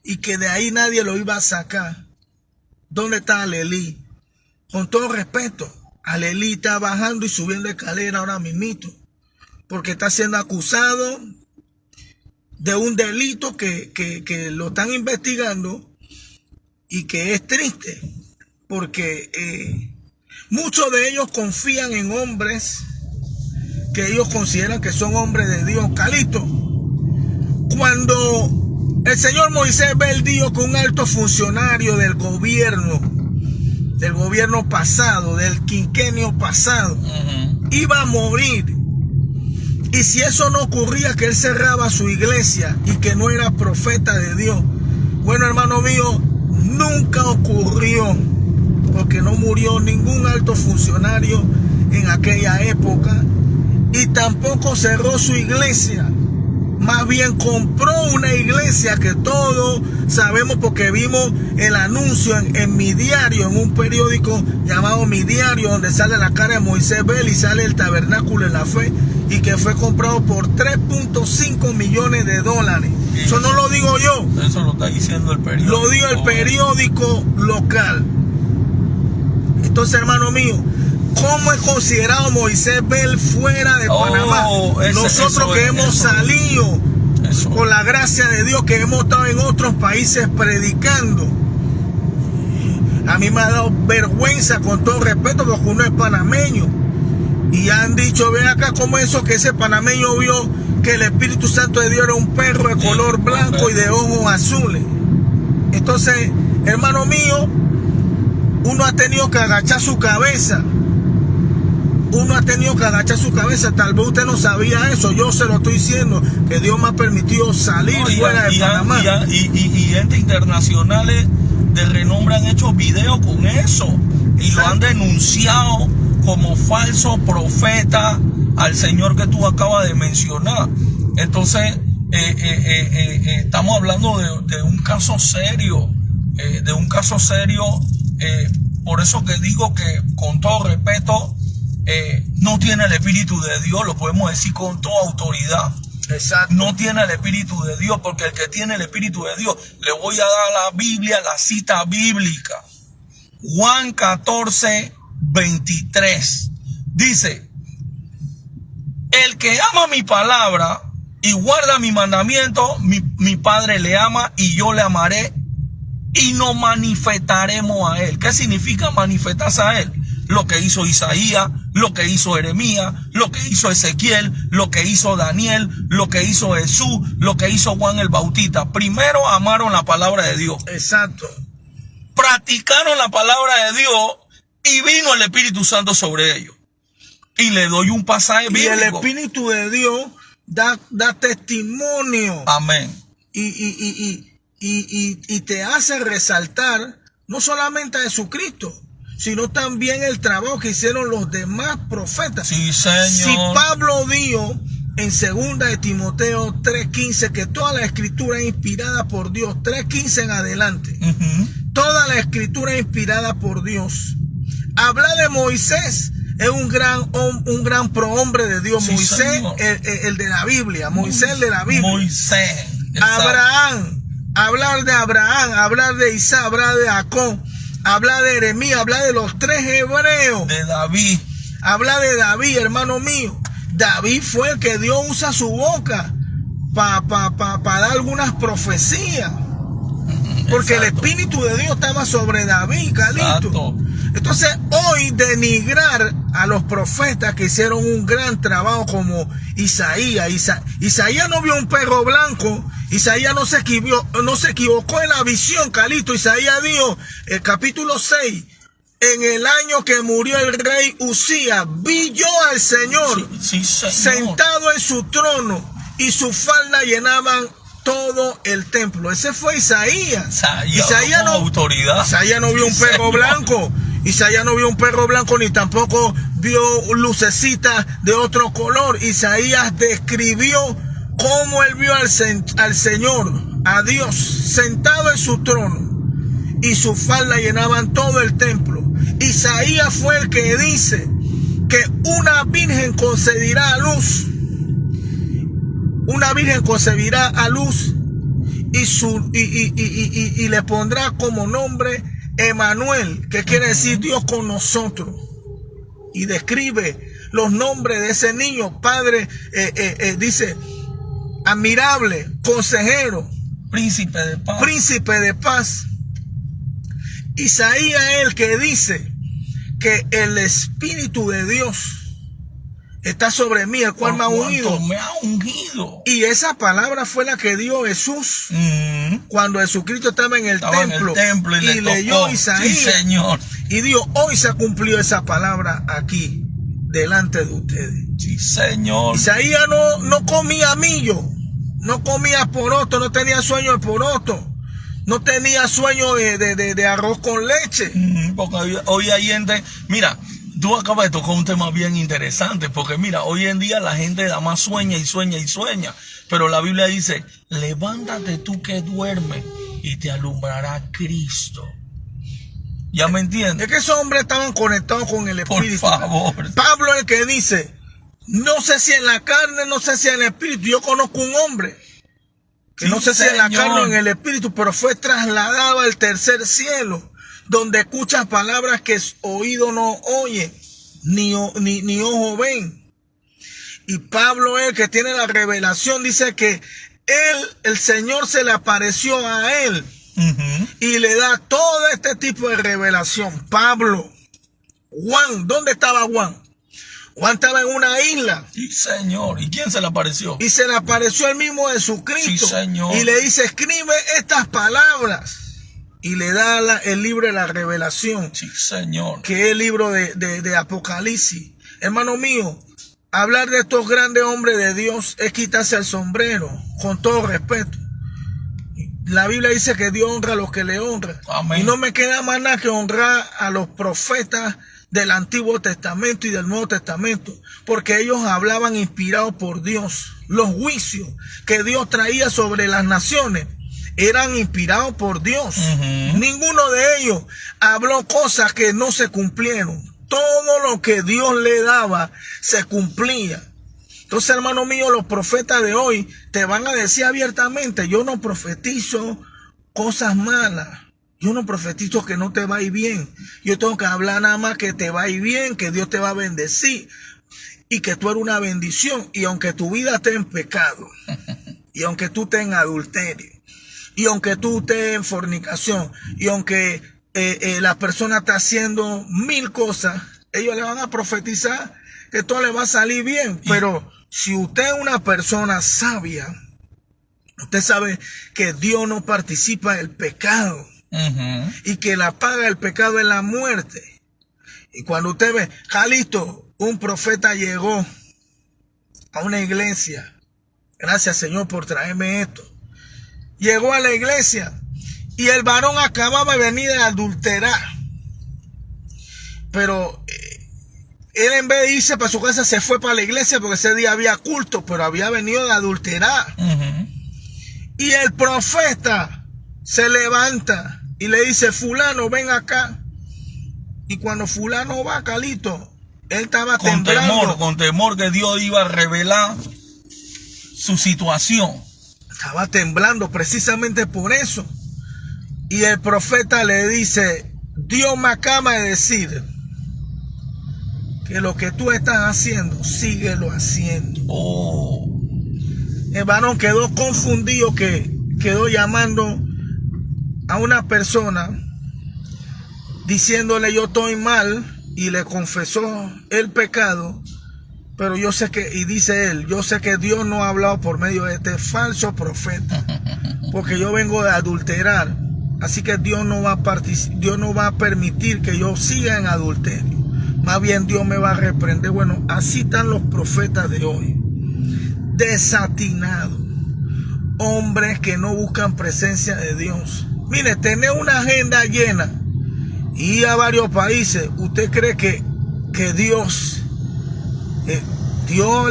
[SPEAKER 1] y que de ahí nadie lo iba a sacar. ¿Dónde está Alex Lee? Con todo respeto, Alex Lee está bajando y subiendo escalera ahora mismito, porque está siendo acusado de un delito que lo están investigando, y que es triste porque muchos de ellos confían en hombres que ellos consideran que son hombres de Dios. Calito, cuando el señor Moisés Bell dijo que un alto funcionario del gobierno pasado, del quinquenio pasado, iba a morir, y si eso no ocurría, que él cerraba su iglesia y que no era profeta de Dios, bueno, hermano mío, nunca ocurrió, porque no murió ningún alto funcionario en aquella época, y tampoco cerró su iglesia. Más bien compró una iglesia que todos sabemos, porque vimos el anuncio en Mi Diario, en un periódico llamado Mi Diario, donde sale la cara de Moisés Bell y sale el Tabernáculo en la Fe, y que fue comprado por $3.5 millones. Eso no lo digo yo.
[SPEAKER 2] Eso lo está diciendo el periódico.
[SPEAKER 1] Lo dijo el periódico local. Entonces, hermano mío, ¿cómo es considerado Moisés Bell fuera de Panamá? Nosotros que hemos salido con la gracia de Dios, que hemos estado en otros países predicando. A mí me ha dado vergüenza, con todo respeto, porque uno es panameño. Y han dicho, ven acá, como eso que ese panameño vio que el Espíritu Santo de Dios era un perro de color blanco y de ojos azules. Entonces, hermano mío, uno ha tenido que agachar su cabeza. Tal vez usted no sabía eso. Yo se lo estoy diciendo, que Dios me ha permitido salir fuera de Panamá.
[SPEAKER 2] Y gente internacionales de renombre han hecho videos con eso. Y lo han denunciado como falso profeta al señor que tú acabas de mencionar. Entonces, estamos hablando de un caso serio. Por eso que digo que, con todo respeto, no tiene el Espíritu de Dios, lo podemos decir con toda autoridad.
[SPEAKER 1] Exacto.
[SPEAKER 2] No tiene el Espíritu de Dios, porque el que tiene el Espíritu de Dios, le voy a dar la Biblia, la cita bíblica. Juan 14:23 dice: el que ama mi palabra y guarda mi mandamiento, mi Padre le ama y yo le amaré y nos manifestaremos a él. ¿Qué significa manifestarse a él? Lo que hizo Isaías, lo que hizo Jeremías, lo que hizo Ezequiel, lo que hizo Daniel, lo que hizo Jesús, lo que hizo Juan el Bautista. Primero amaron la palabra de Dios.
[SPEAKER 1] Exacto.
[SPEAKER 2] Practicaron la palabra de Dios y vino el Espíritu Santo sobre ellos. Y le doy un pasaje bíblico.
[SPEAKER 1] Y el Espíritu de Dios da testimonio.
[SPEAKER 2] Amén.
[SPEAKER 1] Y te hace resaltar no solamente a Jesucristo, sino también el trabajo que hicieron los demás profetas.
[SPEAKER 2] Sí, Señor.
[SPEAKER 1] Si Pablo dijo en 2 de Timoteo 3:15 que toda la escritura es inspirada por Dios, 3:15 en adelante, toda la escritura es inspirada por Dios. Habla de Moisés, es un gran prohombre de Dios. Sí, Moisés, el de la Biblia, Moisés el de la Biblia.
[SPEAKER 2] Moisés.
[SPEAKER 1] Abraham, hablar de Abraham, hablar de Isaac, hablar de Jacob, habla de Jeremías, habla de los 3 hebreos.
[SPEAKER 2] De David.
[SPEAKER 1] Habla de David, hermano mío. David fue el que Dios usa su boca para dar algunas profecías. Porque
[SPEAKER 2] Exacto.
[SPEAKER 1] el Espíritu de Dios estaba sobre David, Calito.
[SPEAKER 2] Exacto.
[SPEAKER 1] Entonces, hoy denigrar a los profetas que hicieron un gran trabajo como Isaías. Isaías no vio un perro blanco. Isaías no se equivocó en la visión, Calito. Isaías dijo, el capítulo 6, en el año que murió el rey Usías, vi yo al Señor,
[SPEAKER 2] Sí, Señor.
[SPEAKER 1] sentado en su trono, y su falda llenaban todo el templo. Ese fue Isaías.
[SPEAKER 2] Isaías no, autoridad.
[SPEAKER 1] Isaías no vio un perro blanco. Isaías no vio un perro blanco ni tampoco vio lucecitas de otro color. Isaías describió cómo él vio al Señor, a Dios, sentado en su trono, y su falda llenaban todo el templo. Isaías fue el que dice que una virgen concebirá a luz. Una virgen concebirá a luz y le pondrá como nombre Emanuel, que quiere decir Dios con nosotros. Y describe los nombres de ese niño. Padre, dice, admirable, consejero,
[SPEAKER 2] príncipe de paz.
[SPEAKER 1] Príncipe de paz. Isaías es el que dice que el Espíritu de Dios está sobre mí, el cual me ha ungido.
[SPEAKER 2] Me ha ungido.
[SPEAKER 1] Y esa palabra fue la que dio Jesús cuando Jesucristo estaba en el templo y leyó Isaías.
[SPEAKER 2] Sí, Señor.
[SPEAKER 1] Y dijo, hoy se ha cumplido esa palabra aquí, delante de ustedes.
[SPEAKER 2] Sí, Señor.
[SPEAKER 1] Isaías no comía millo, no comía poroto, no tenía sueño de poroto, no tenía sueño de arroz con leche.
[SPEAKER 2] Porque hoy hay gente, mira, tú acabas de tocar un tema bien interesante, porque mira, hoy en día la gente nada más sueña y sueña y sueña, pero la Biblia dice, levántate tú que duermes y te alumbrará Cristo. ¿Ya me entiendes?
[SPEAKER 1] Es que esos hombres estaban conectados con el Espíritu.
[SPEAKER 2] Por favor.
[SPEAKER 1] Pablo es el que dice, no sé si en la carne, no sé si en el Espíritu. Yo conozco un hombre que
[SPEAKER 2] Sí,
[SPEAKER 1] no sé si en la
[SPEAKER 2] Señor.
[SPEAKER 1] carne o en el Espíritu, pero fue trasladado al tercer cielo, donde escucha palabras que oído no oye, ni ojo ven. Y Pablo es el que tiene la revelación, dice que el Señor se le apareció a él y le da todo este tipo de revelación. Pablo, Juan, ¿dónde estaba Juan? Juan estaba en una isla.
[SPEAKER 2] Sí, Señor. ¿Y quién se le apareció?
[SPEAKER 1] Y se le apareció el mismo Jesucristo.
[SPEAKER 2] Sí, Señor.
[SPEAKER 1] Y le dice, escribe estas palabras. Y le da el libro de la revelación.
[SPEAKER 2] Sí, Señor.
[SPEAKER 1] Que es el libro de Apocalipsis. Hermano mío, hablar de estos grandes hombres de Dios es quitarse el sombrero, con todo respeto. La Biblia dice que Dios honra a los que le honran.
[SPEAKER 2] Amén.
[SPEAKER 1] Y no me queda más nada que honrar a los profetas del Antiguo Testamento y del Nuevo Testamento, porque ellos hablaban inspirados por Dios. Los juicios que Dios traía sobre las naciones eran inspirados por Dios. Ninguno de ellos habló cosas que no se cumplieron. Todo lo que Dios le daba se cumplía. Entonces, hermano mío, los profetas de hoy te van a decir abiertamente, yo no profetizo cosas malas. Yo no profetizo que no te va a ir bien. Yo tengo que hablar nada más que te va a ir bien, que Dios te va a bendecir y que tú eres una bendición. Y aunque tu vida esté en pecado, y aunque tú estés en adulterio, y aunque tú estés en fornicación, y aunque la persona está haciendo 1000 cosas, ellos le van a profetizar que todo le va a salir bien. Pero si usted es una persona sabia, usted sabe que Dios no participa del pecado. Y que la paga del pecado es la muerte. Y cuando usted ve, Calito, un profeta llegó a una iglesia. Gracias, Señor, por traerme esto. Llegó a la iglesia y el varón acababa de venir a adulterar. Pero él, en vez de irse para su casa, se fue para la iglesia porque ese día había culto, pero había venido a adulterar. Y el profeta se levanta y le dice, fulano, ven acá. Y cuando fulano va, Calito, él estaba temblando.
[SPEAKER 2] Con temor que Dios iba a revelar su situación.
[SPEAKER 1] Estaba temblando precisamente por eso. Y el profeta le dice, Dios me acaba de decir que lo que tú estás haciendo, síguelo haciendo.
[SPEAKER 2] Oh.
[SPEAKER 1] El varón quedó confundido, que quedó llamando a una persona diciéndole yo estoy mal, y le confesó el pecado. Pero yo sé que, y dice él, yo sé que Dios no ha hablado por medio de este falso profeta, porque yo vengo de adulterar. Así que Dios no va a permitir que yo siga en adulterio. Más bien Dios me va a reprender. Bueno, así están los profetas de hoy. Desatinados. Hombres que no buscan presencia de Dios. Mire, tener una agenda llena y ir a varios países. ¿Usted cree que Dios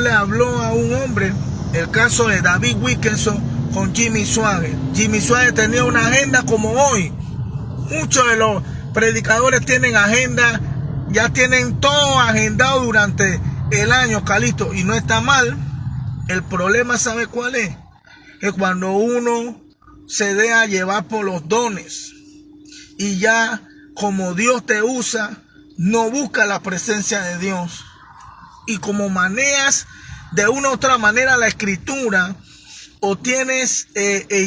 [SPEAKER 1] le habló a un hombre? El caso de David Wilkerson con Jimmy Swaggart. Jimmy Swaggart tenía una agenda como hoy. Muchos de los predicadores tienen agenda, ya tienen todo agendado durante el año, Calixto, y no está mal. El problema, ¿sabe cuál es? Que cuando uno se deja llevar por los dones y ya como Dios te usa, no busca la presencia de Dios. Y como manejas de una u otra manera la escritura, o tienes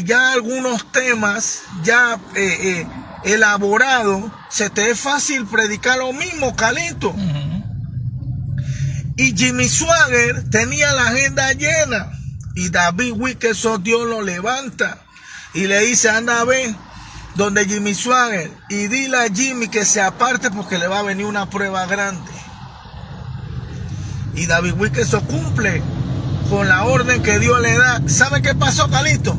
[SPEAKER 1] ya algunos temas ya elaborados, se te es fácil predicar lo mismo, Calixto. Y Jimmy Swaggart tenía la agenda llena, y David Wilkerson, Dios lo levanta y le dice, anda a ver donde Jimmy Swaggart y dile a Jimmy que se aparte porque le va a venir una prueba grande. Y David Wilkerson cumple con la orden que Dios le da. ¿Sabe qué pasó, Calixto?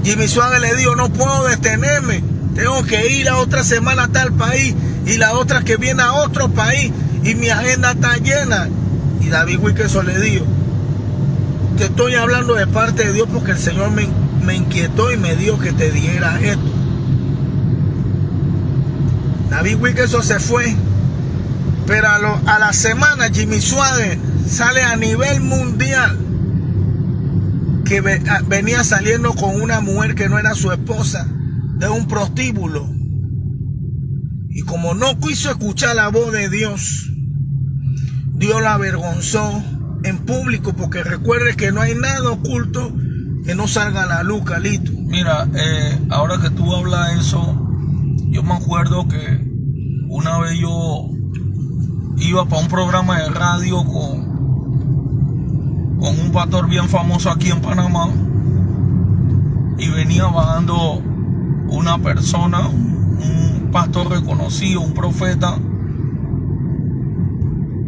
[SPEAKER 1] Jimmy Swaggart le dijo, no puedo detenerme, tengo que ir a otra semana a tal país, y la otra que viene a otro país, y mi agenda está llena. Y David Wilkerson le dijo, te estoy hablando de parte de Dios porque el Señor me inquietó y me dijo que te dijera esto. David Wilkerson se fue, pero a la semana Jimmy Swaggart sale a nivel mundial que venía saliendo con una mujer que no era su esposa, de un prostíbulo. Y como no quiso escuchar la voz de Dios, Dios la avergonzó en público, porque recuerde que no hay nada oculto que no salga a la luz, Calixto.
[SPEAKER 2] Mira, ahora que tú hablas eso, yo me acuerdo que una vez yo iba para un programa de radio con un pastor bien famoso aquí en Panamá, y venía bajando una persona, un pastor reconocido, un profeta,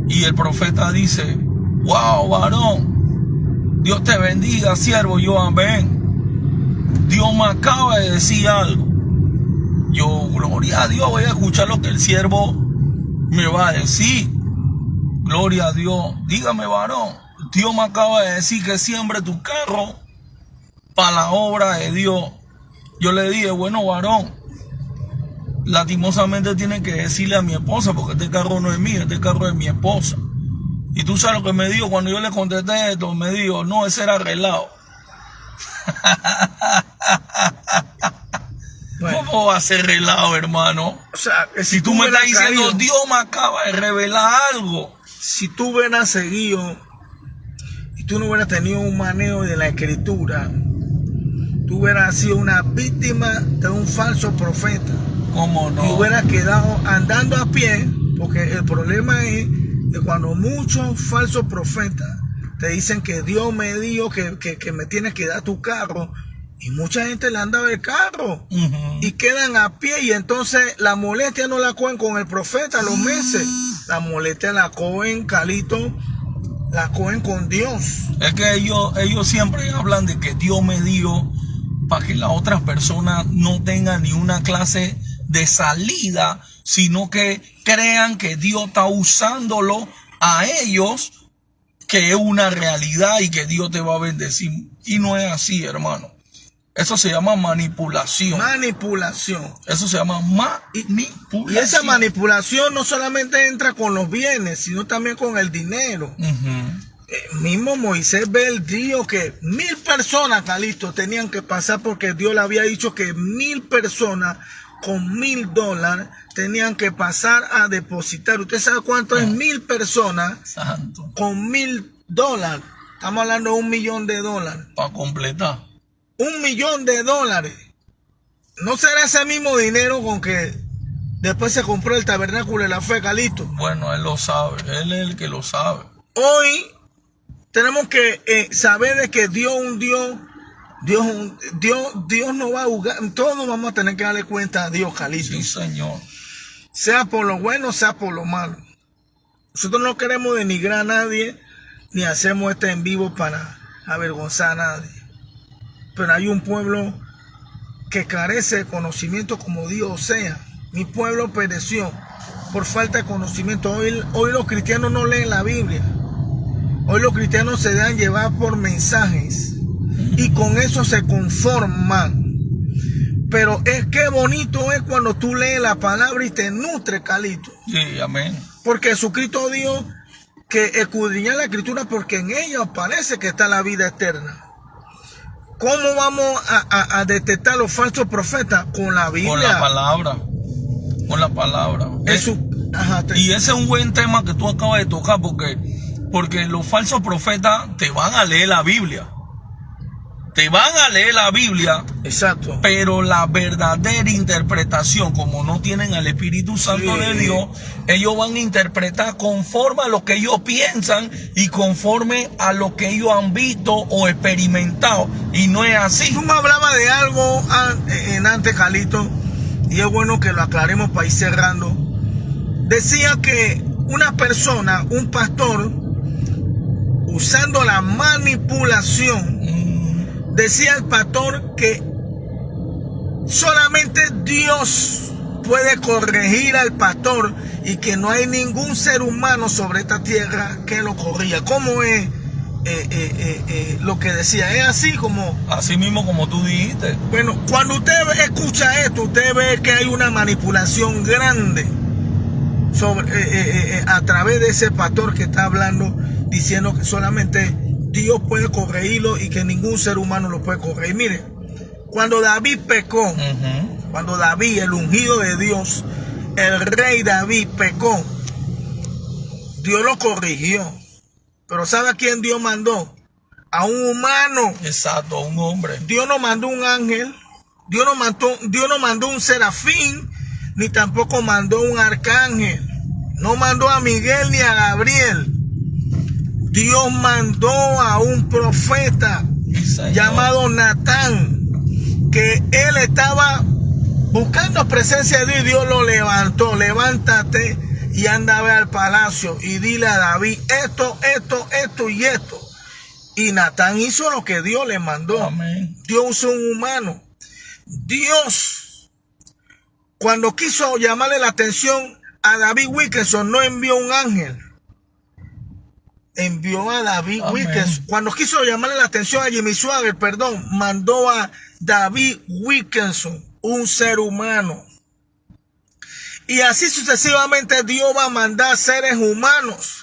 [SPEAKER 2] y el profeta dice, wow, varón, Dios te bendiga, siervo. Yo, amén. Dios me acaba de decir algo. Yo, gloria a Dios, voy a escuchar lo que el siervo me va a decir. Gloria a Dios. Dígame, varón, Dios me acaba de decir que siembre tu carro para la obra de Dios. Yo le dije, bueno, varón, lastimosamente tiene que decirle a mi esposa, porque este carro no es mío, este carro es mi esposa. Y tú sabes lo que me dijo cuando yo le contesté esto. Me dijo, no, ese era arreglado. Bueno, ¿cómo va a ser arreglado, hermano?
[SPEAKER 1] O sea,
[SPEAKER 2] si tú me estás diciendo, Dios me acaba de revelar algo.
[SPEAKER 1] Si tú hubieras seguido y tú no hubieras tenido un manejo de la escritura, tú hubieras sido una víctima de un falso profeta.
[SPEAKER 2] ¿Cómo no?
[SPEAKER 1] Y hubieras quedado andando a pie, porque el problema es que cuando muchos falsos profetas te dicen que Dios me dijo que me tienes que dar tu carro, y mucha gente le han dado el carro y quedan a pie, y entonces la molestia no la cogen con el profeta a los meses, la molestia la cogen, Calixto, la cogen con Dios.
[SPEAKER 2] Es que ellos siempre hablan de que Dios me dio, para que las otras personas no tengan ni una clase de salida, sino que crean que Dios está usándolo a ellos, que es una realidad y que Dios te va a bendecir. Y no es así, hermano. Eso se llama manipulación.
[SPEAKER 1] Manipulación.
[SPEAKER 2] Eso se llama manipulación.
[SPEAKER 1] Y esa manipulación no solamente entra con los bienes, sino también con el dinero. Mismo Moisés ve el dijo que 1000 personas, Calixto, tenían que pasar, porque Dios le había dicho que 1000 personas con $1000 tenían que pasar a depositar. ¿Usted sabe cuánto es 1000 personas?
[SPEAKER 2] Santo.
[SPEAKER 1] Con $1000. Estamos hablando de $1 millón.
[SPEAKER 2] Para completar.
[SPEAKER 1] $1 millón. ¿No será ese mismo dinero con que después se compró el tabernáculo de la fe, Calixto?
[SPEAKER 2] Bueno, él lo sabe. Él es el que lo sabe.
[SPEAKER 1] Hoy tenemos que saber de que Dios no va a jugar. Todos vamos a tener que darle cuenta a Dios, Calixto.
[SPEAKER 2] Sí, Señor.
[SPEAKER 1] Sea por lo bueno, sea por lo malo. Nosotros no queremos denigrar a nadie, ni hacemos este en vivo para avergonzar a nadie. Pero hay un pueblo que carece de conocimiento como Dios sea. Mi pueblo pereció por falta de conocimiento. Hoy los cristianos no leen la Biblia. Hoy los cristianos se dejan llevar por mensajes y con eso se conforman. Pero es que bonito es cuando tú lees la palabra y te nutre, Calixto.
[SPEAKER 2] Sí, amén.
[SPEAKER 1] Porque Jesucristo dijo que escudriñar la escritura porque en ella parece que está la vida eterna. ¿Cómo vamos a detectar los falsos profetas? Con la Biblia.
[SPEAKER 2] Con la palabra. Con la palabra. Y ese es un buen tema que tú acabas de tocar porque los falsos profetas te van a leer la Biblia. Te van a leer la Biblia.
[SPEAKER 1] Exacto.
[SPEAKER 2] Pero la verdadera interpretación, como no tienen al Espíritu Santo de Dios, ellos van a interpretar conforme a lo que ellos piensan y conforme a lo que ellos han visto o experimentado. Y no es así.
[SPEAKER 1] Tú me hablabas de algo antes, Calixto, y es bueno que lo aclaremos para ir cerrando. Decía que una persona, un pastor, usando la manipulación, decía el pastor que solamente Dios puede corregir al pastor y que no hay ningún ser humano sobre esta tierra que lo corrija. ¿Cómo es lo que decía? ¿Es así como?
[SPEAKER 2] Así mismo como tú dijiste.
[SPEAKER 1] Bueno, cuando usted escucha esto, usted ve que hay una manipulación grande sobre, a través de ese pastor que está hablando, diciendo que solamente Dios puede corregirlo y que ningún ser humano lo puede corregir. Mire, cuando David pecó, cuando David, el ungido de Dios, el rey David pecó, Dios lo corrigió. Pero ¿sabe a quién Dios mandó? A un humano.
[SPEAKER 2] Exacto, a un hombre.
[SPEAKER 1] Dios no mandó un ángel, Dios no mandó un serafín, ni tampoco mandó un arcángel. No mandó a Miguel ni a Gabriel. Dios mandó a un profeta llamado Natán, que él estaba buscando presencia de Dios. Dios lo levantó. Levántate y anda a ver al palacio y dile a David esto y esto. Y Natán hizo lo que Dios le mandó.
[SPEAKER 2] Amén.
[SPEAKER 1] Dios usó un humano. Dios, cuando quiso llamarle la atención a David Wilkerson, no envió un ángel. Envió a David Wilkerson. Cuando quiso llamarle la atención a Jimmy Swaggart, mandó a David Wilkerson, un ser humano. Y así sucesivamente Dios va a mandar seres humanos.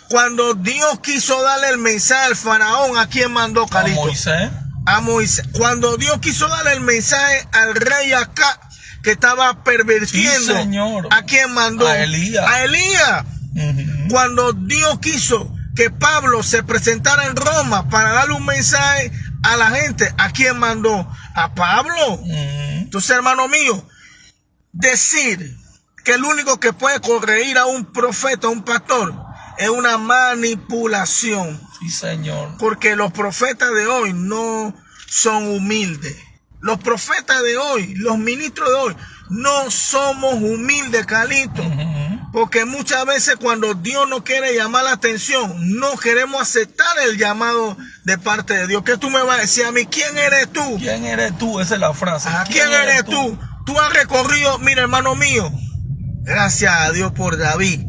[SPEAKER 1] Cuando Dios quiso darle el mensaje al faraón, ¿a quién mandó, Calixto?
[SPEAKER 2] A Moisés.
[SPEAKER 1] A Moisés. Cuando Dios quiso darle el mensaje al rey Acab, que estaba pervirtiendo,
[SPEAKER 2] sí, señor.
[SPEAKER 1] ¿a quién mandó?
[SPEAKER 2] A Elías.
[SPEAKER 1] A Elías. Cuando Dios quiso que Pablo se presentara en Roma para darle un mensaje a la gente, ¿a quién mandó? A Pablo. Entonces, hermano mío, decir que el único que puede corregir a un profeta, a un pastor, es una manipulación.
[SPEAKER 2] Sí, señor.
[SPEAKER 1] Porque los profetas de hoy no son humildes. Los profetas de hoy, los ministros de hoy, no somos humildes, Calixto. Porque muchas veces cuando Dios no quiere llamar la atención, no queremos aceptar el llamado de parte de Dios. ¿Qué tú me vas a decir a mí? ¿Quién eres tú?
[SPEAKER 2] ¿Quién eres tú? Esa es la frase.
[SPEAKER 1] ¿Quién eres tú? Tú has recorrido, mira, hermano mío, gracias a Dios por David.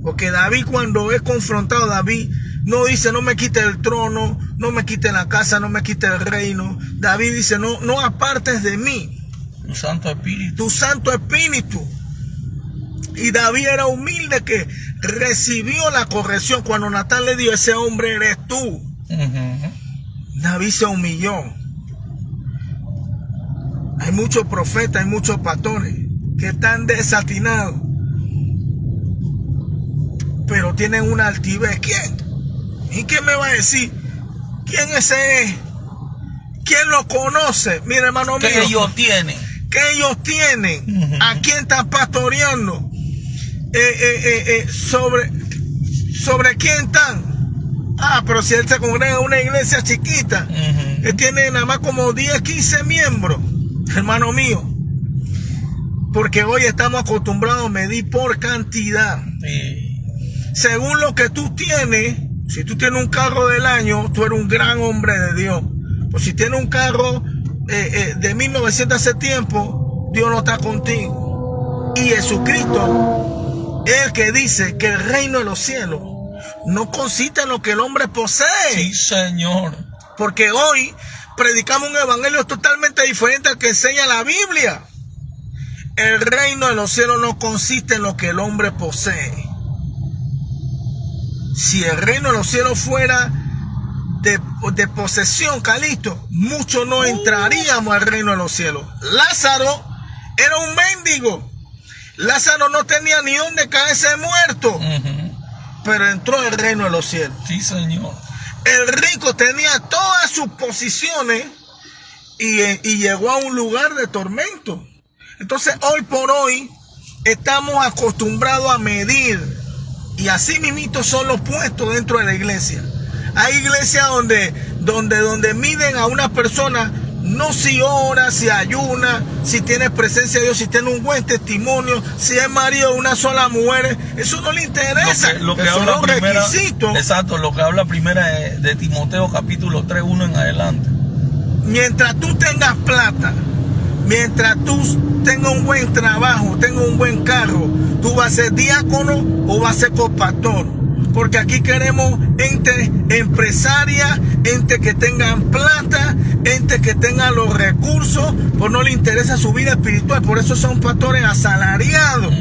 [SPEAKER 1] Porque David, cuando es confrontado, David no dice: no me quite el trono, no me quite la casa, no me quite el reino. David dice: no apartes de mí
[SPEAKER 2] tu Santo Espíritu.
[SPEAKER 1] Tu Santo Espíritu. Y David era humilde, que recibió la corrección. Cuando Natán le dijo: ese hombre eres tú. David se humilló. Hay muchos profetas, hay muchos pastores que están desatinados, pero tienen una altivez. ¿Quién? ¿Y quién me va a decir quién ese es? ¿Quién lo conoce? Mira, hermano mío,
[SPEAKER 2] ¿Qué ellos tienen?
[SPEAKER 1] ¿qué ellos tienen? ¿A quién están pastoreando? ¿Sobre quién están? Pero si él se congrega en una iglesia chiquita, él tiene nada más como 10, 15 miembros, hermano mío. Porque hoy estamos acostumbrados a medir por cantidad.
[SPEAKER 2] Sí.
[SPEAKER 1] Según lo que tú tienes, si tú tienes un carro del año, tú eres un gran hombre de Dios. Pues si tienes un carro de 1900 hace tiempo, Dios no está contigo. Y Jesucristo es el que dice que el reino de los cielos no consiste en lo que el hombre posee.
[SPEAKER 2] Sí, Señor.
[SPEAKER 1] Porque hoy predicamos un evangelio totalmente diferente al que enseña la Biblia. El reino de los cielos no consiste en lo que el hombre posee. Si el reino de los cielos fuera de posesión, Calixto, muchos no entraríamos al reino de los cielos. Lázaro era un mendigo. Lázaro no tenía ni dónde caerse muerto, pero entró al reino de los cielos.
[SPEAKER 2] Sí, Señor.
[SPEAKER 1] El rico tenía todas sus posiciones y llegó a un lugar de tormento. Entonces, hoy por hoy, estamos acostumbrados a medir, y así mismito son los puestos dentro de la iglesia. Hay iglesias donde miden a una persona, no si ora, si ayuna, si tiene presencia de Dios, si tiene un buen testimonio, si es marido de una sola mujer. Eso no le interesa.
[SPEAKER 2] Lo que
[SPEAKER 1] Eso
[SPEAKER 2] habla
[SPEAKER 1] es un
[SPEAKER 2] primera,
[SPEAKER 1] requisito.
[SPEAKER 2] exacto, lo que habla primera de Timoteo capítulo 3, 1 en adelante.
[SPEAKER 1] Mientras tú tengas plata, mientras tú tengas un buen trabajo, tengas un buen carro, tú vas a ser diácono o vas a ser copastor. Porque aquí queremos entes empresarias, entes que tengan plata, entes que tengan los recursos, pues no le interesa su vida espiritual. Por eso son pastores asalariados,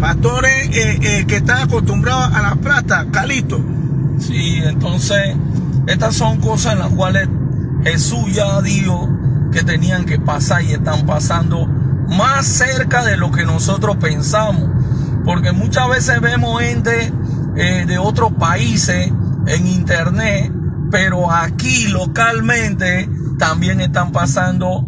[SPEAKER 1] pastores que están acostumbrados a la plata, Calixto.
[SPEAKER 2] Sí, entonces estas son cosas en las cuales Jesús ya dijo que tenían que pasar y están pasando más cerca de lo que nosotros pensamos. Porque muchas veces vemos gente de otros países en internet, pero aquí localmente también están pasando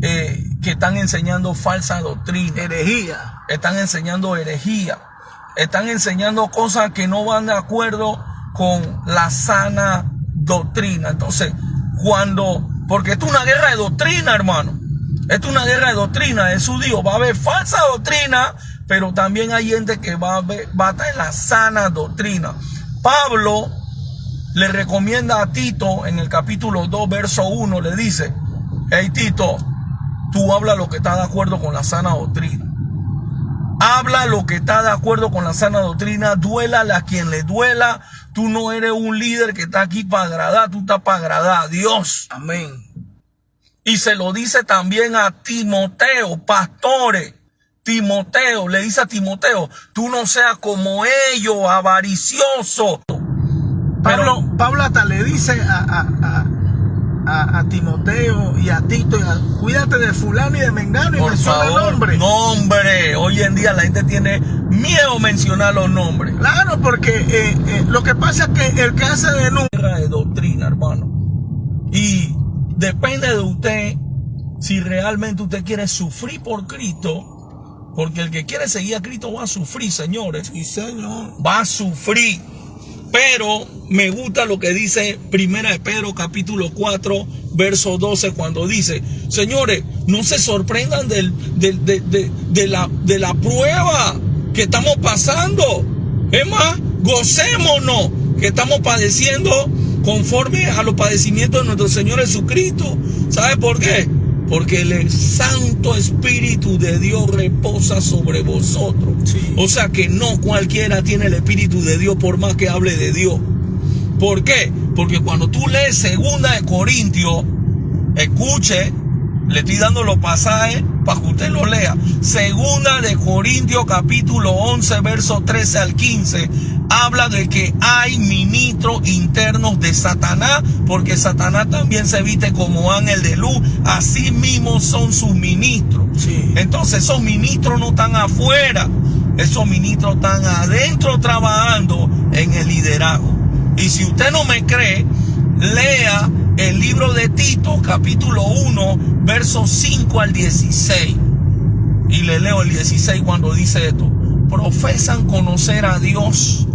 [SPEAKER 2] que están enseñando falsa doctrina,
[SPEAKER 1] herejía.
[SPEAKER 2] están enseñando herejía, están enseñando cosas que no van de acuerdo con la sana doctrina. Entonces, porque esto es una guerra de doctrina, hermano. Esto es una guerra de doctrina. Jesús dijo, va a haber falsa doctrina, pero también hay gente que va a estar en la sana doctrina. Pablo le recomienda a Tito en el capítulo 2, verso 1, le dice, hey Tito, tú habla lo que está de acuerdo con la sana doctrina. Habla lo que está de acuerdo con la sana doctrina, duélale a quien le duela. Tú no eres un líder que está aquí para agradar, tú estás para agradar a Dios.
[SPEAKER 1] Amén.
[SPEAKER 2] Y se lo dice también a Timoteo, pastores. Timoteo, le dice a Timoteo, tú no seas como ellos, avaricioso.
[SPEAKER 1] Pablo hasta le dice a Timoteo y a Tito, cuídate de fulano y de mengano, y menciona el nombre.
[SPEAKER 2] Nombre. Hoy en día la gente tiene miedo a mencionar los nombres.
[SPEAKER 1] Claro, porque lo que pasa es que el que hace
[SPEAKER 2] de doctrina, hermano. Y depende de usted si realmente usted quiere sufrir por Cristo. Porque el que quiere seguir a Cristo va a sufrir, señores.
[SPEAKER 1] Sí, señor.
[SPEAKER 2] Va a sufrir. Pero me gusta lo que dice Primera de Pedro capítulo 4, verso 12, cuando dice, señores, no se sorprendan de la prueba que estamos pasando. Es más, gocémonos que estamos padeciendo conforme a los padecimientos de nuestro Señor Jesucristo. ¿Sabe por qué? Porque el Santo Espíritu de Dios reposa sobre vosotros.
[SPEAKER 1] Sí.
[SPEAKER 2] O sea que no cualquiera tiene el Espíritu de Dios por más que hable de Dios. ¿Por qué? Porque cuando tú lees 2 de Corintios, escuche, le estoy dando los pasajes para que usted lo lea. 2 de Corintios capítulo 11, verso 13 al 15. habla de que hay ministros internos de Satanás, porque Satanás también se viste como ángel de luz, así mismo son sus ministros.
[SPEAKER 1] Sí.
[SPEAKER 2] Entonces esos ministros no están afuera, esos ministros están adentro trabajando en el liderazgo. Y si usted no me cree, lea el libro de Tito, capítulo 1, versos 5 al 16. Y le leo el 16 cuando dice esto: profesan conocer a Dios,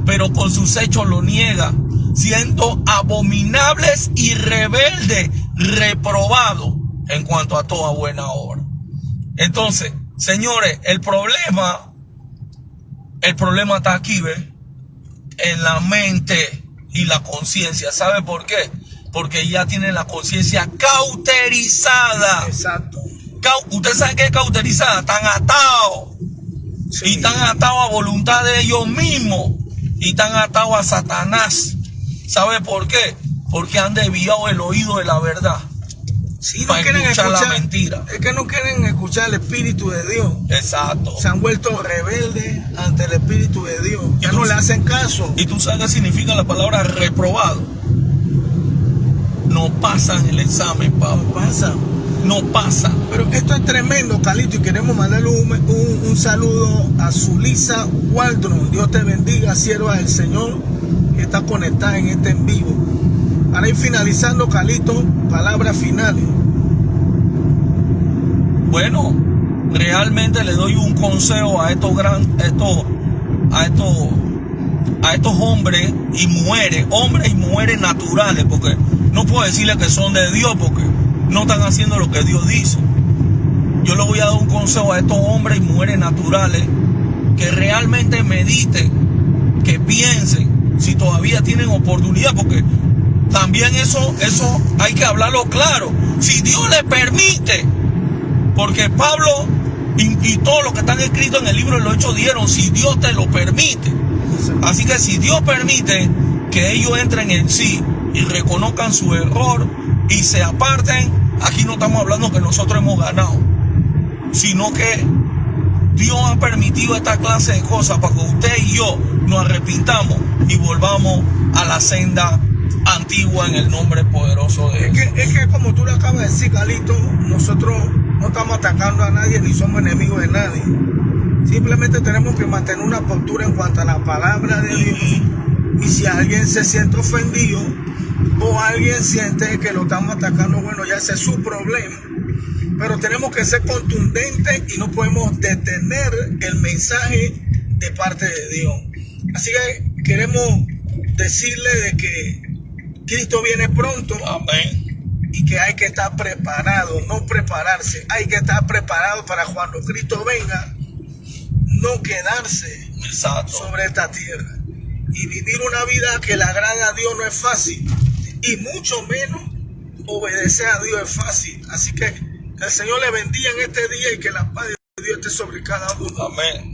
[SPEAKER 2] pero con sus hechos lo niegan, siendo abominables y rebeldes, reprobados en cuanto a toda buena obra. Entonces, señores, el problema está aquí, ¿ves? En la mente y la conciencia. ¿Sabe por qué? Porque ya tienen la conciencia cauterizada.
[SPEAKER 1] Exacto.
[SPEAKER 2] ¿Usted sabe qué es cauterizada? Están atados.
[SPEAKER 1] Sí.
[SPEAKER 2] Y están atados a voluntad de ellos mismos. Y están atados a Satanás. ¿Sabe por qué? Porque han desviado el oído de la verdad.
[SPEAKER 1] Sí, no
[SPEAKER 2] para
[SPEAKER 1] quieren
[SPEAKER 2] escuchar la mentira.
[SPEAKER 1] Es que no quieren escuchar el Espíritu de Dios.
[SPEAKER 2] Exacto.
[SPEAKER 1] Se han vuelto rebeldes ante el Espíritu de Dios. Ya no le hacen caso.
[SPEAKER 2] ¿Y tú sabes qué significa la palabra reprobado? No pasan el examen, Pablo.
[SPEAKER 1] No pasa.
[SPEAKER 2] No pasan.
[SPEAKER 1] Pero esto es tremendo, Calito, y queremos mandarle un saludo a Zulisa Waldron. Dios te bendiga, sierva del Señor, que está conectada en este en vivo. Para ir finalizando, Calito, palabras finales.
[SPEAKER 2] Bueno, realmente le doy un consejo a estos hombres y mujeres naturales, porque no puedo decirles que son de Dios, porque no están haciendo lo que Dios dice. Yo le voy a dar un consejo a estos hombres y mujeres naturales, que realmente mediten, que piensen si todavía tienen oportunidad, porque también eso hay que hablarlo claro. Si Dios le permite, porque Pablo y todos los que están escritos en el libro de los Hechos dieron, si Dios te lo permite. Así que si Dios permite que ellos entren en sí y reconozcan su error y se aparten, aquí no estamos hablando que nosotros hemos ganado, sino que Dios ha permitido esta clase de cosas para que usted y yo nos arrepintamos y volvamos a la senda antigua en el nombre poderoso de Dios.
[SPEAKER 1] Es que como tú lo acabas de decir, Calito, nosotros no estamos atacando a nadie ni somos enemigos de nadie. Simplemente tenemos que mantener una postura en cuanto a la palabra de Dios. Y si alguien se siente ofendido o alguien siente que lo estamos atacando, bueno, ya ese es su problema. Pero tenemos que ser contundentes y no podemos detener el mensaje de parte de Dios. Así que queremos decirle de que Cristo viene pronto.
[SPEAKER 2] Amén.
[SPEAKER 1] Y que hay que estar preparado, no prepararse. Hay que estar preparado para cuando Cristo venga, no quedarse sobre esta tierra. Y vivir una vida que le agrada a Dios no es fácil. Y mucho menos obedecer a Dios es fácil. Así que el Señor le bendiga en este día y que la paz de Dios esté sobre cada uno.
[SPEAKER 2] Amén.